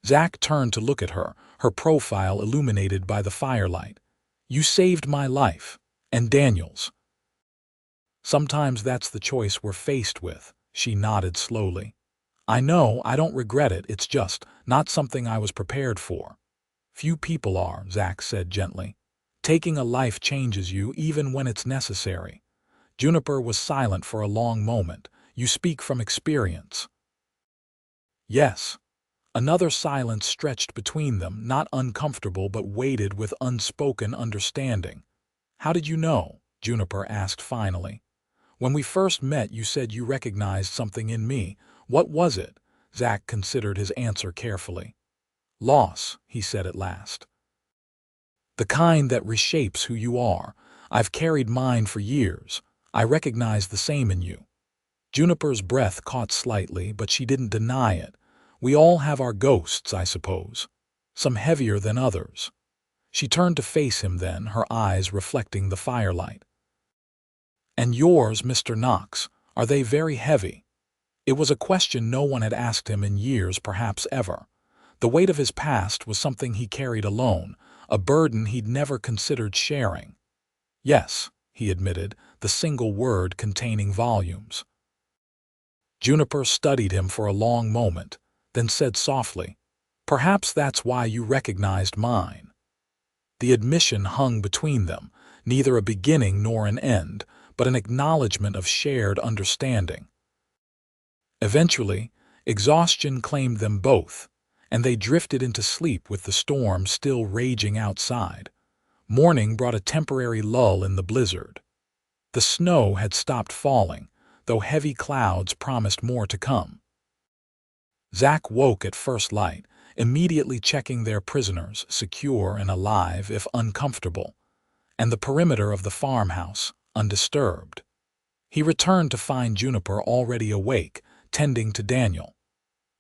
Zach turned to look at her, her profile illuminated by the firelight. "You saved my life, and Daniel's." "Sometimes that's the choice we're faced with," she nodded slowly. "I know, I don't regret it, it's just not something I was prepared for." "Few people are," Zach said gently. "Taking a life changes you even when it's necessary." Juniper was silent for a long moment. "You speak from experience." "Yes." Another silence stretched between them, not uncomfortable but weighted with unspoken understanding. "How did you know?" Juniper asked finally. "When we first met, you said you recognized something in me. What was it?" Zach considered his answer carefully. "Loss," he said at last. "The kind that reshapes who you are. I've carried mine for years. I recognize the same in you." Juniper's breath caught slightly, but she didn't deny it. "We all have our ghosts, I suppose. Some heavier than others." She turned to face him then, her eyes reflecting the firelight. "And yours, Mr. Knox, are they very heavy?" It was a question no one had asked him in years, perhaps ever. The weight of his past was something he carried alone, a burden he'd never considered sharing. "Yes," he admitted, the single word containing volumes. Juniper studied him for a long moment, then said softly, "Perhaps that's why you recognized mine." The admission hung between them, neither a beginning nor an end, but an acknowledgement of shared understanding. Eventually, exhaustion claimed them both, and they drifted into sleep with the storm still raging outside. Morning brought a temporary lull in the blizzard. The snow had stopped falling, though heavy clouds promised more to come. Zach woke at first light, immediately checking their prisoners, secure and alive if uncomfortable, and the perimeter of the farmhouse, undisturbed. He returned to find Juniper already awake, tending to Daniel.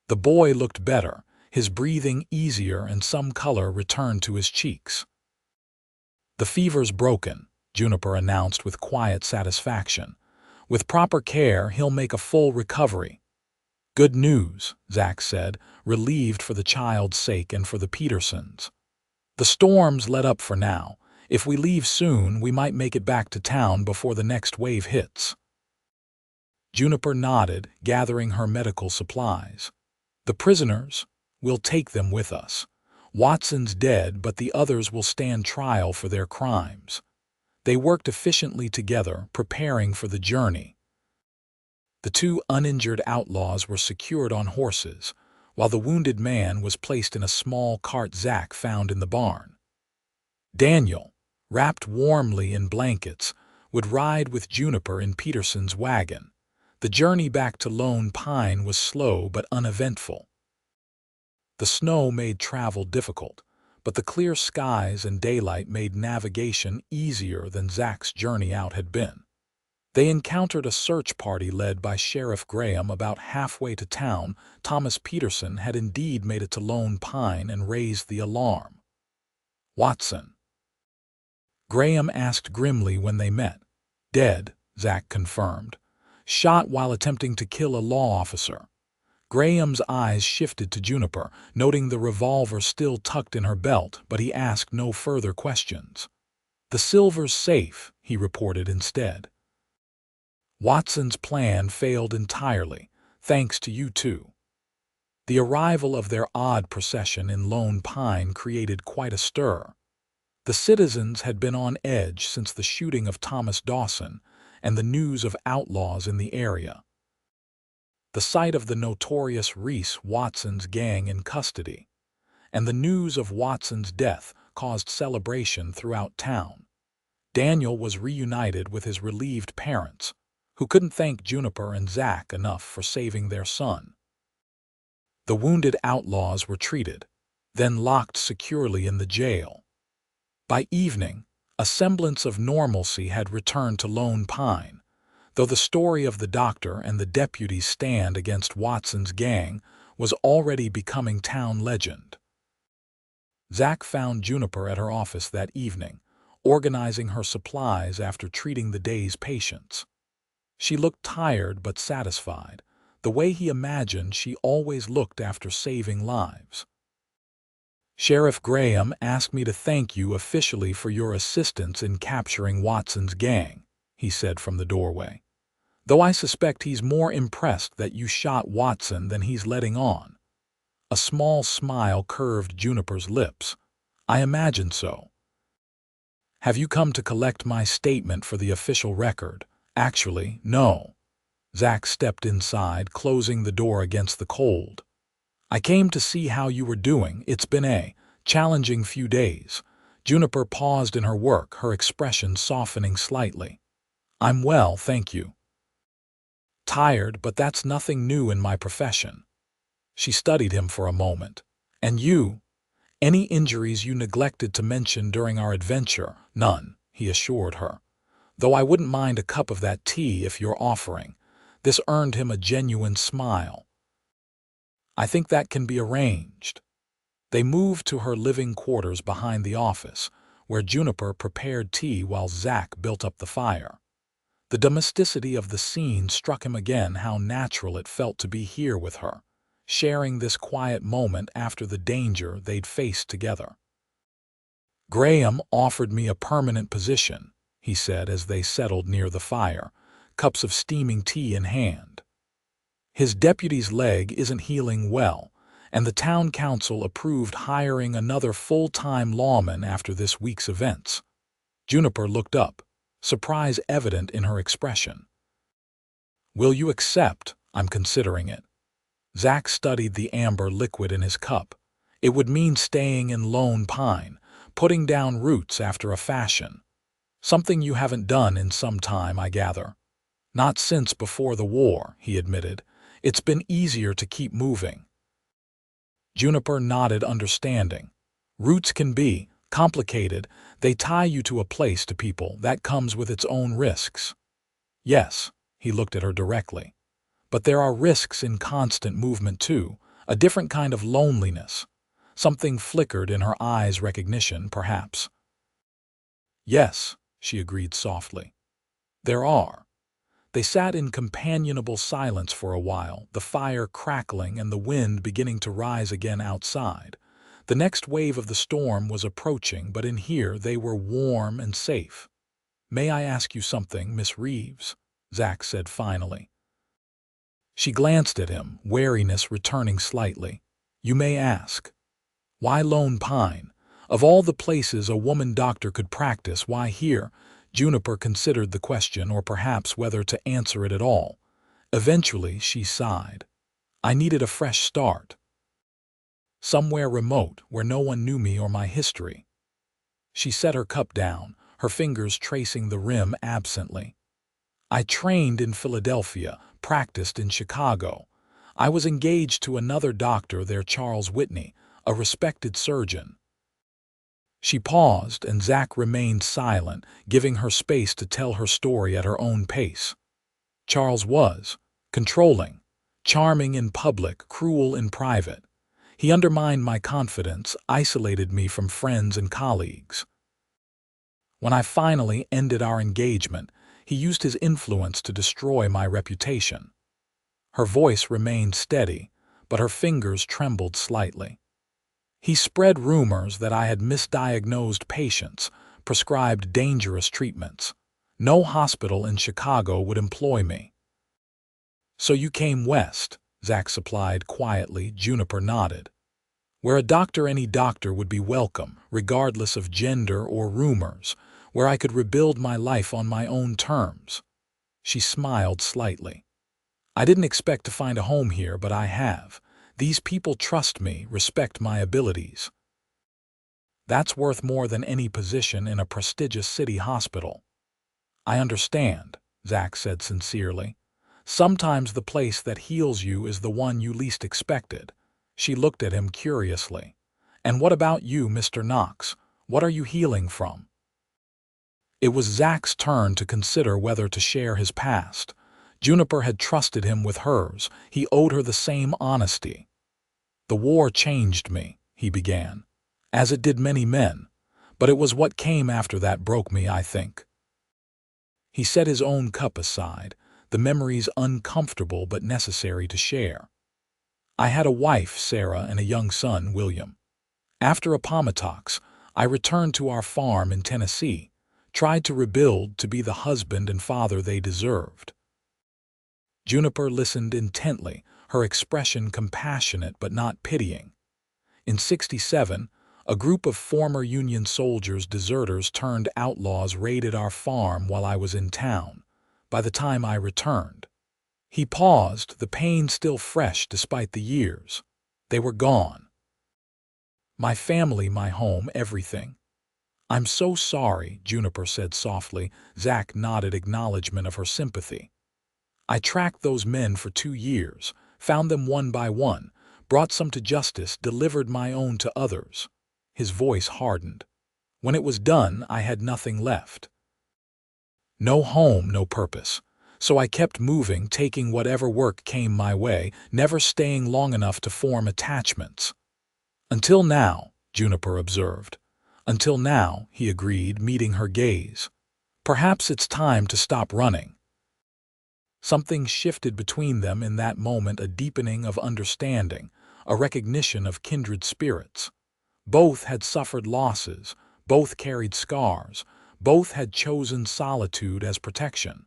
The boy looked better, his breathing easier, and some color returned to his cheeks. "The fever's broken," Juniper announced with quiet satisfaction. "With proper care, he'll make a full recovery." "Good news," Zach said, relieved for the child's sake and for the Petersons. "The storm's let up for now. If we leave soon, we might make it back to town before the next wave hits." Juniper nodded, gathering her medical supplies. "The prisoners? We'll take them with us. Watson's dead, but the others will stand trial for their crimes." They worked efficiently together, preparing for the journey. The two uninjured outlaws were secured on horses, while the wounded man was placed in a small cart Zach found in the barn. Daniel, wrapped warmly in blankets, would ride with Juniper in Peterson's wagon. The journey back to Lone Pine was slow but uneventful. The snow made travel difficult, but the clear skies and daylight made navigation easier than Zach's journey out had been. They encountered a search party led by Sheriff Graham. About halfway to town, Thomas Peterson had indeed made it to Lone Pine and raised the alarm. "Watson?" Graham asked grimly when they met. "Dead," Zach confirmed. "Shot while attempting to kill a law officer." Graham's eyes shifted to Juniper, noting the revolver still tucked in her belt, but he asked no further questions. "The silver's safe," he reported instead. "Watson's plan failed entirely, thanks to you two." The arrival of their odd procession in Lone Pine created quite a stir. The citizens had been on edge since the shooting of Thomas Dawson and the news of outlaws in the area. The sight of the notorious Reese Watson's gang in custody, and the news of Watson's death caused celebration throughout town. Daniel was reunited with his relieved parents, who couldn't thank Juniper and Zach enough for saving their son. The wounded outlaws were treated, then locked securely in the jail. By evening, a semblance of normalcy had returned to Lone Pine, though the story of the doctor and the deputy's stand against Watson's gang was already becoming town legend. Zach found Juniper at her office that evening, organizing her supplies after treating the day's patients. She looked tired but satisfied, the way he imagined she always looked after saving lives. "Sheriff Graham asked me to thank you officially for your assistance in capturing Watson's gang," he said from the doorway. "Though I suspect he's more impressed that you shot Watson than he's letting on." A small smile curved Juniper's lips. "I imagine so." "Have you come to collect my statement for the official record?" "Actually, no." Zach stepped inside, closing the door against the cold. "I came to see how you were doing. It's been a challenging few days." Juniper paused in her work, her expression softening slightly. "I'm well, thank you." "Tired, but that's nothing new in my profession." She studied him for a moment. "And you? Any injuries you neglected to mention during our adventure?" "None," he assured her. "Though I wouldn't mind a cup of that tea if you're offering." This earned him a genuine smile. "I think that can be arranged." They moved to her living quarters behind the office, where Juniper prepared tea while Zach built up the fire. The domesticity of the scene struck him again, how natural it felt to be here with her, sharing this quiet moment after the danger they'd faced together. "Graham offered me a permanent position," he said as they settled near the fire, cups of steaming tea in hand. "His deputy's leg isn't healing well, and the town council approved hiring another full-time lawman after this week's events." Juniper looked up, surprise evident in her expression. "Will you accept?" "I'm considering it." Zach studied the amber liquid in his cup. "It would mean staying in Lone Pine, putting down roots after a fashion. Something you haven't done in some time, I gather." "Not since before the war," he admitted. "It's been easier to keep moving." Juniper nodded understanding. "Roots can be complicated. They tie you to a place to people that comes with its own risks. Yes, he looked at her directly. But there are risks in constant movement too, a different kind of loneliness. Something flickered in her eyes' recognition, perhaps. Yes, she agreed softly. There are. They sat in companionable silence for a while, the fire crackling and the wind beginning to rise again outside. The next wave of the storm was approaching, but in here they were warm and safe. "May I ask you something, Miss Reeves?" Zach said finally. She glanced at him, wariness returning slightly. "You may ask." Why Lone Pine? Of all the places a woman doctor could practice, why here? Juniper considered the question, or perhaps whether to answer it at all. Eventually, she sighed. I needed a fresh start. Somewhere remote, where no one knew me or my history. She set her cup down, her fingers tracing the rim absently. I trained in Philadelphia, practiced in Chicago. I was engaged to another doctor there, Charles Whitney, a respected surgeon. She paused, and Zach remained silent, giving her space to tell her story at her own pace. Charles was controlling, charming in public, cruel in private. He undermined my confidence, isolated me from friends and colleagues. When I finally ended our engagement, he used his influence to destroy my reputation. Her voice remained steady, but her fingers trembled slightly. He spread rumors that I had misdiagnosed patients, prescribed dangerous treatments. No hospital in Chicago would employ me. "So you came west," Zach supplied quietly. Juniper nodded. "Where a doctor, any doctor, would be welcome, regardless of gender or rumors, where I could rebuild my life on my own terms." She smiled slightly. "I didn't expect to find a home here, but I have. These people trust me, respect my abilities. That's worth more than any position in a prestigious city hospital." "I understand," Zach said sincerely. "Sometimes the place that heals you is the one you least expected." She looked at him curiously. "And what about you, Mr. Knox? What are you healing from?" It was Zach's turn to consider whether to share his past. Juniper had trusted him with hers. He owed her the same honesty. "The war changed me," he began, "as it did many men. But it was what came after that broke me, I think." He set his own cup aside, the memories uncomfortable but necessary to share. "I had a wife, Sarah, and a young son, William. After Appomattox, I returned to our farm in Tennessee, tried to rebuild, to be the husband and father they deserved." Juniper listened intently, her expression compassionate but not pitying. "In '67, a group of former Union soldiers, deserters turned outlaws, raided our farm while I was in town. By the time I returned..." He paused, the pain still fresh despite the years. "They were gone. My family, my home, everything." "I'm so sorry," Juniper said softly. Zach nodded acknowledgement of her sympathy. "I tracked those men for 2 years, found them one by one, brought some to justice, delivered my own to others." His voice hardened. "When it was done, I had nothing left. No home, no purpose. So I kept moving, taking whatever work came my way, never staying long enough to form attachments." "Until now," Juniper observed. "Until now," he agreed, meeting her gaze. "Perhaps it's time to stop running." Something shifted between them in that moment, a deepening of understanding, a recognition of kindred spirits. Both had suffered losses, both carried scars, both had chosen solitude as protection.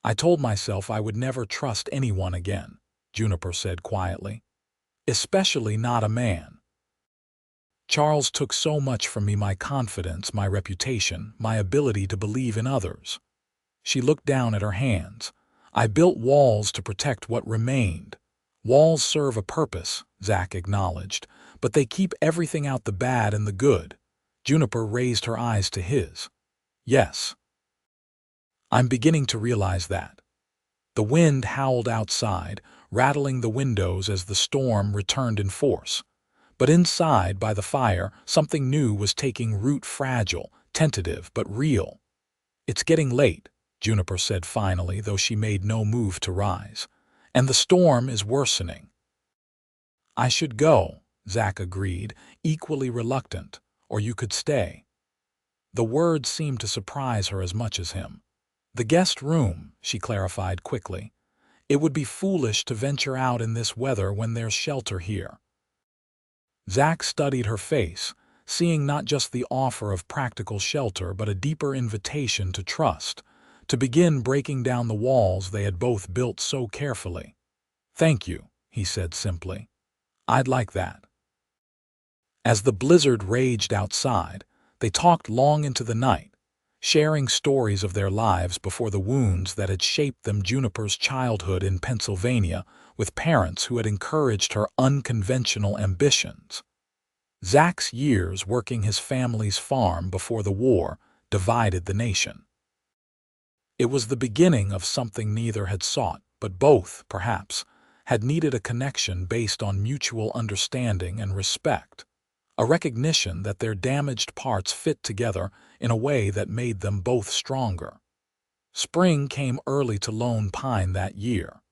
"I told myself I would never trust anyone again," Juniper said quietly. "Especially not a man. Charles took so much from me, my confidence, my reputation, my ability to believe in others." She looked down at her hands. "I built walls to protect what remained. Walls serve a purpose," Zach acknowledged, "but they keep everything out, the bad and the good." Juniper raised her eyes to his. "Yes. I'm beginning to realize that." The wind howled outside, rattling the windows as the storm returned in force. But inside, by the fire, something new was taking root, fragile, tentative but real. "It's getting late," Juniper said finally, though she made no move to rise. "And the storm is worsening." "I should go," Zach agreed, equally reluctant, "or you could stay." The words seemed to surprise her as much as him. "The guest room," she clarified quickly. "It would be foolish to venture out in this weather when there's shelter here." Zach studied her face, seeing not just the offer of practical shelter but a deeper invitation to trust, to begin breaking down the walls they had both built so carefully. "Thank you," he said simply. "I'd like that." As the blizzard raged outside, they talked long into the night, sharing stories of their lives before the wounds that had shaped them. Juniper's childhood in Pennsylvania, with parents who had encouraged her unconventional ambitions. Zach's years working his family's farm before the war divided the nation. It was the beginning of something neither had sought, but both, perhaps, had needed: a connection based on mutual understanding and respect, a recognition that their damaged parts fit together in a way that made them both stronger. Spring came early to Lone Pine that year.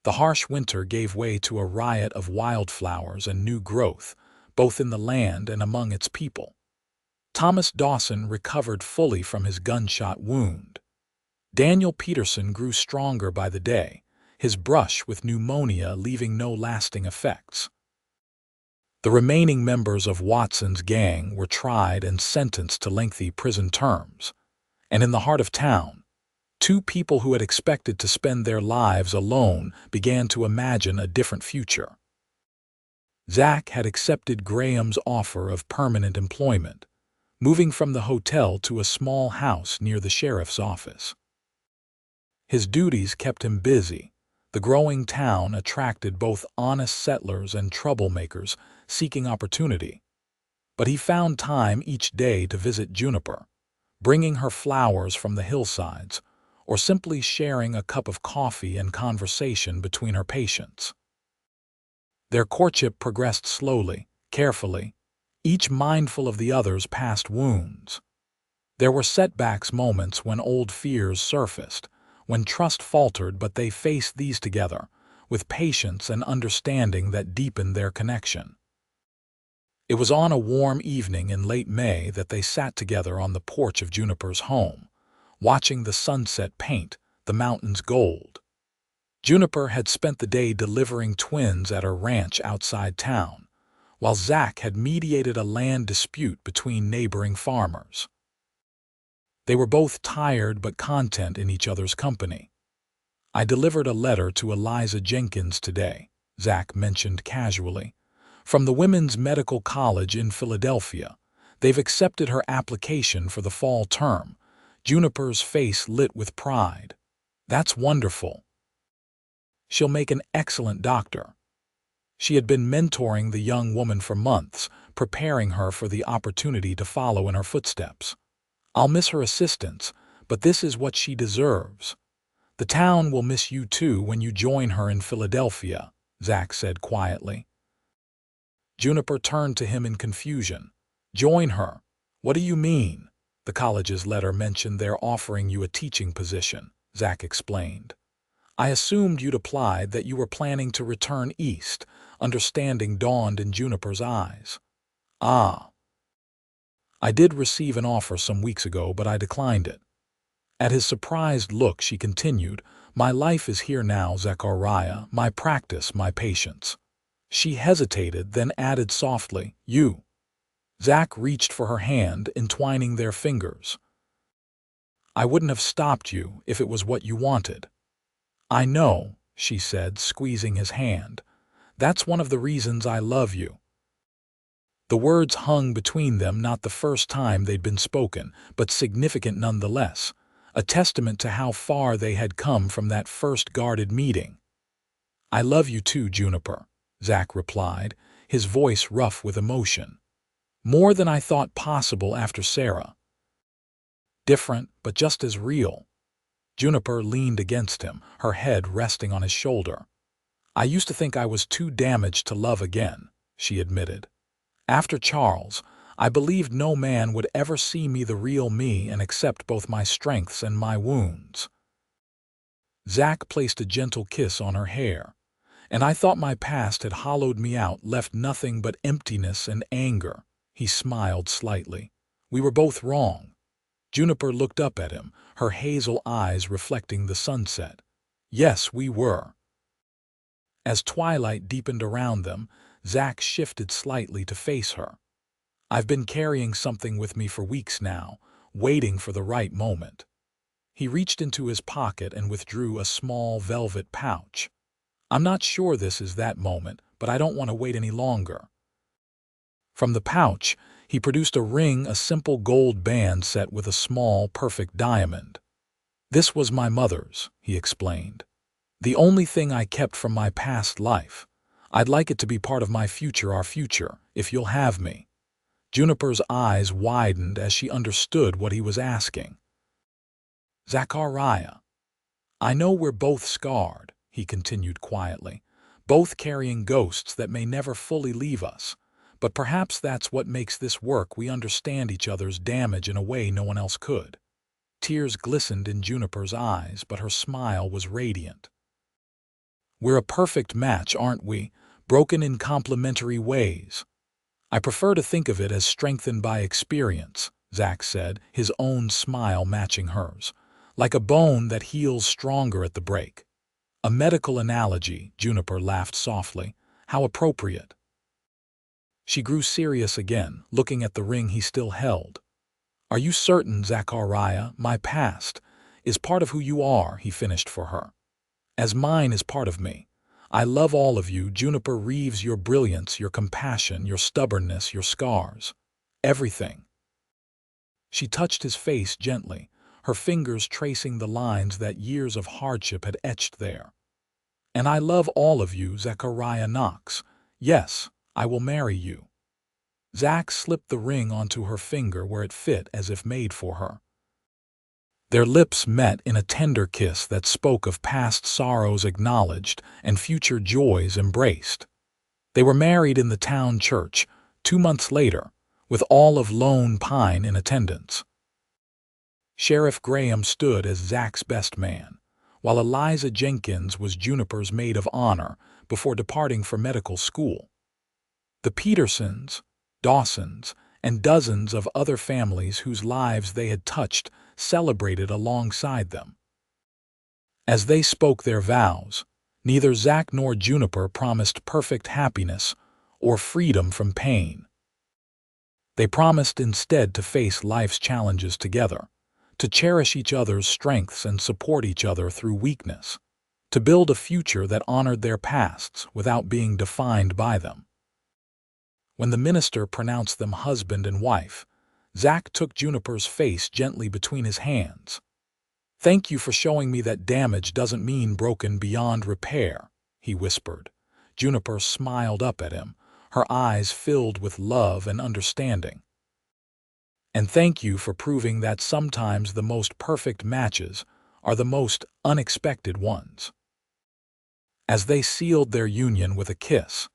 The harsh winter gave way to a riot of wildflowers and new growth, both in the land and among its people. Thomas Dawson recovered fully from his gunshot wound. Daniel Peterson grew stronger by the day, his brush with pneumonia leaving no lasting effects. The remaining members of Watson's gang were tried and sentenced to lengthy prison terms. And in the heart of town, two people who had expected to spend their lives alone began to imagine a different future. Zach had accepted Graham's offer of permanent employment, moving from the hotel to a small house near the sheriff's office. His duties kept him busy. The growing town attracted both honest settlers and troublemakers seeking opportunity. But he found time each day to visit Juniper, bringing her flowers from the hillsides, or simply sharing a cup of coffee and conversation between her patients. Their courtship progressed slowly, carefully, each mindful of the other's past wounds. There were setbacks, moments when old fears surfaced, when trust faltered, but they faced these together, with patience and understanding that deepened their connection. It was on a warm evening in late May that they sat together on the porch of Juniper's home, watching the sunset paint the mountains gold. Juniper had spent the day delivering twins at her ranch outside town, while Zach had mediated a land dispute between neighboring farmers. They were both tired but content in each other's company. "I delivered a letter to Eliza Jenkins today," Zach mentioned casually. "From the Women's Medical College in Philadelphia. They've accepted her application for the fall term." Juniper's face lit with pride. "That's wonderful. She'll make an excellent doctor." She had been mentoring the young woman for months, preparing her for the opportunity to follow in her footsteps. "I'll miss her assistance, but this is what she deserves." "The town will miss you too when you join her in Philadelphia," Zach said quietly. Juniper turned to him in confusion. "Join her? What do you mean?" "The college's letter mentioned they're offering you a teaching position," Zach explained. "I assumed you'd applied, that you were planning to return east." Understanding dawned in Juniper's eyes. "Ah. I did receive an offer some weeks ago, but I declined it." At his surprised look, she continued, "My life is here now, Zachariah, my practice, my patience." She hesitated, then added softly, "You." Zach reached for her hand, entwining their fingers. "I wouldn't have stopped you if it was what you wanted." "I know," she said, squeezing his hand. "That's one of the reasons I love you." The words hung between them, not the first time they'd been spoken, but significant nonetheless, a testament to how far they had come from that first guarded meeting. "I love you too, Juniper," Zach replied, his voice rough with emotion. "More than I thought possible after Sarah." "Different, but just as real." Juniper leaned against him, her head resting on his shoulder. "I used to think I was too damaged to love again," she admitted. "After Charles, I believed no man would ever see me the real me and accept both my strengths and my wounds. Zach placed a gentle kiss on her hair, and I thought my past had hollowed me out, left nothing but emptiness and anger. He smiled slightly. We were both wrong. Juniper looked up at him, her hazel eyes reflecting the sunset. Yes, we were. As twilight deepened around them, Zach shifted slightly to face her. I've been carrying something with me for weeks now, waiting for the right moment. He reached into his pocket and withdrew a small velvet pouch. I'm not sure this is that moment, but I don't want to wait any longer. From the pouch, he produced a ring, a simple gold band set with a small, perfect diamond. This was my mother's, he explained. The only thing I kept from my past life. I'd like it to be part of my future, our future, if you'll have me. Juniper's eyes widened as she understood what he was asking. Zachariah, I know we're both scarred, he continued quietly, both carrying ghosts that may never fully leave us. But perhaps that's what makes this work. We understand each other's damage in a way no one else could. Tears glistened in Juniper's eyes, but her smile was radiant. We're a perfect match, aren't we? Broken in complementary ways. I prefer to think of it as strengthened by experience, Zach said, his own smile matching hers. Like a bone that heals stronger at the break. A medical analogy, Juniper laughed softly. How appropriate. She grew serious again, looking at the ring he still held. Are you certain, Zachariah, my past is part of who you are, he finished for her. As mine is part of me. I love all of you, Juniper Reeves, your brilliance, your compassion, your stubbornness, your scars. Everything. She touched his face gently, her fingers tracing the lines that years of hardship had etched there. And I love all of you, Zachariah Knox. Yes, I will marry you. Zach slipped the ring onto her finger where it fit as if made for her. Their lips met in a tender kiss that spoke of past sorrows acknowledged and future joys embraced. They were married in the town church 2 months later, with all of Lone Pine in attendance. Sheriff Graham stood as Zach's best man, while Eliza Jenkins was Juniper's maid of honor before departing for medical school. The Petersons, Dawsons, and dozens of other families whose lives they had touched celebrated alongside them. As they spoke their vows, neither Zach nor Juniper promised perfect happiness or freedom from pain. They promised instead to face life's challenges together, to cherish each other's strengths and support each other through weakness, to build a future that honored their pasts without being defined by them. When the minister pronounced them husband and wife, Zach took Juniper's face gently between his hands. Thank you for showing me that damage doesn't mean broken beyond repair, he whispered. Juniper smiled up at him, her eyes filled with love and understanding. And thank you for proving that sometimes the most perfect matches are the most unexpected ones. As they sealed their union with a kiss,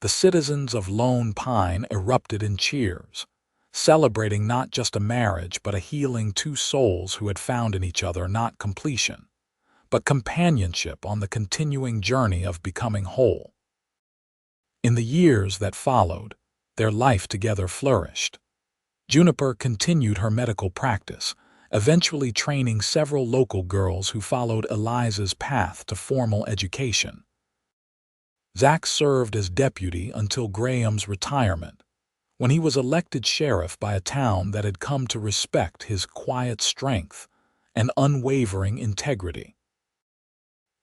the citizens of Lone Pine erupted in cheers, celebrating not just a marriage but a healing two souls who had found in each other not completion, but companionship on the continuing journey of becoming whole. In the years that followed, their life together flourished. Juniper continued her medical practice, eventually training several local girls who followed Eliza's path to formal education. Zach served as deputy until Graham's retirement, when he was elected sheriff by a town that had come to respect his quiet strength and unwavering integrity.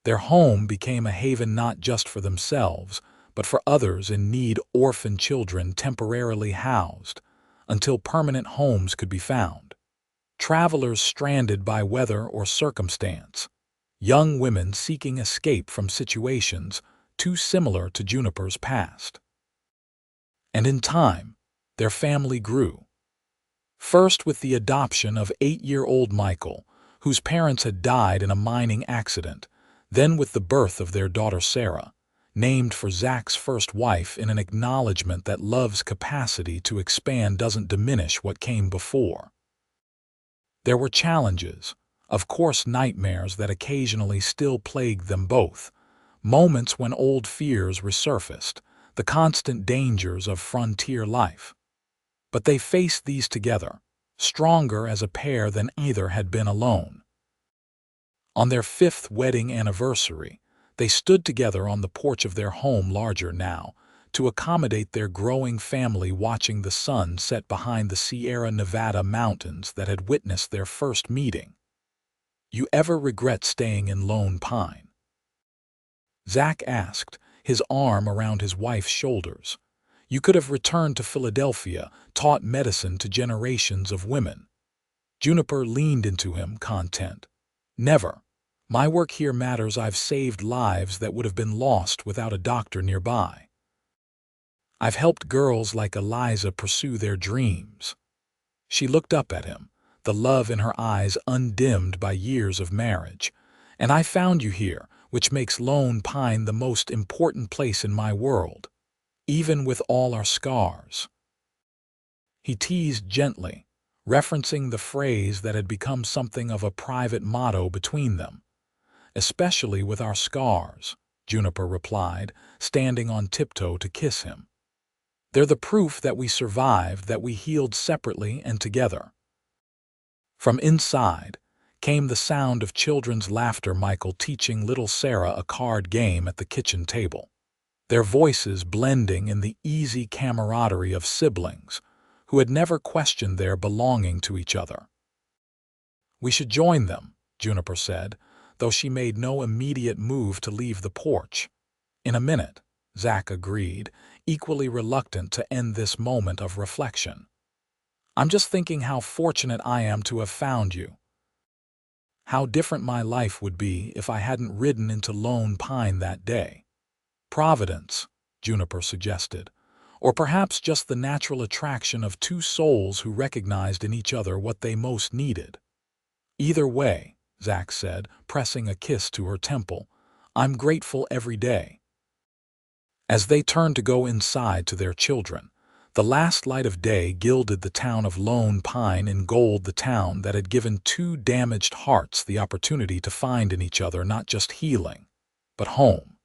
Their home became a haven not just for themselves, but for others in need, orphan children temporarily housed until permanent homes could be found, travelers stranded by weather or circumstance, young women seeking escape from situations too similar to Juniper's past. And in time, their family grew. First with the adoption of 8-year-old Michael, whose parents had died in a mining accident, then with the birth of their daughter Sarah, named for Zach's first wife in an acknowledgement that love's capacity to expand doesn't diminish what came before. There were challenges, of course nightmares that occasionally still plagued them both, moments when old fears resurfaced, the constant dangers of frontier life. But they faced these together, stronger as a pair than either had been alone. On their 5th wedding anniversary, they stood together on the porch of their home, larger now, to accommodate their growing family, watching the sun set behind the Sierra Nevada mountains that had witnessed their first meeting. "You ever regret staying in Lone Pine?" Zach asked, his arm around his wife's shoulders. "You could have returned to Philadelphia, taught medicine to generations of women." Juniper leaned into him, content. "Never. My work here matters. I've saved lives that would have been lost without a doctor nearby. I've helped girls like Eliza pursue their dreams." She looked up at him, the love in her eyes undimmed by years of marriage. "And I found you here, which makes Lone Pine the most important place in my world, even with all our scars." He teased gently, referencing the phrase that had become something of a private motto between them. "Especially with our scars," Juniper replied, standing on tiptoe to kiss him. "They're the proof that we survived, that we healed separately and together." From inside came the sound of children's laughter, Michael teaching little Sarah a card game at the kitchen table, their voices blending in the easy camaraderie of siblings who had never questioned their belonging to each other. "We should join them," Juniper said, though she made no immediate move to leave the porch. "In a minute," Zach agreed, equally reluctant to end this moment of reflection. "I'm just thinking how fortunate I am to have found you. How different my life would be if I hadn't ridden into Lone Pine that day." "Providence," Juniper suggested, "or perhaps just the natural attraction of two souls who recognized in each other what they most needed." "Either way," Zach said, pressing a kiss to her temple, "I'm grateful every day." As they turned to go inside to their children, the last light of day gilded the town of Lone Pine in gold, the town that had given two damaged hearts the opportunity to find in each other not just healing, but home.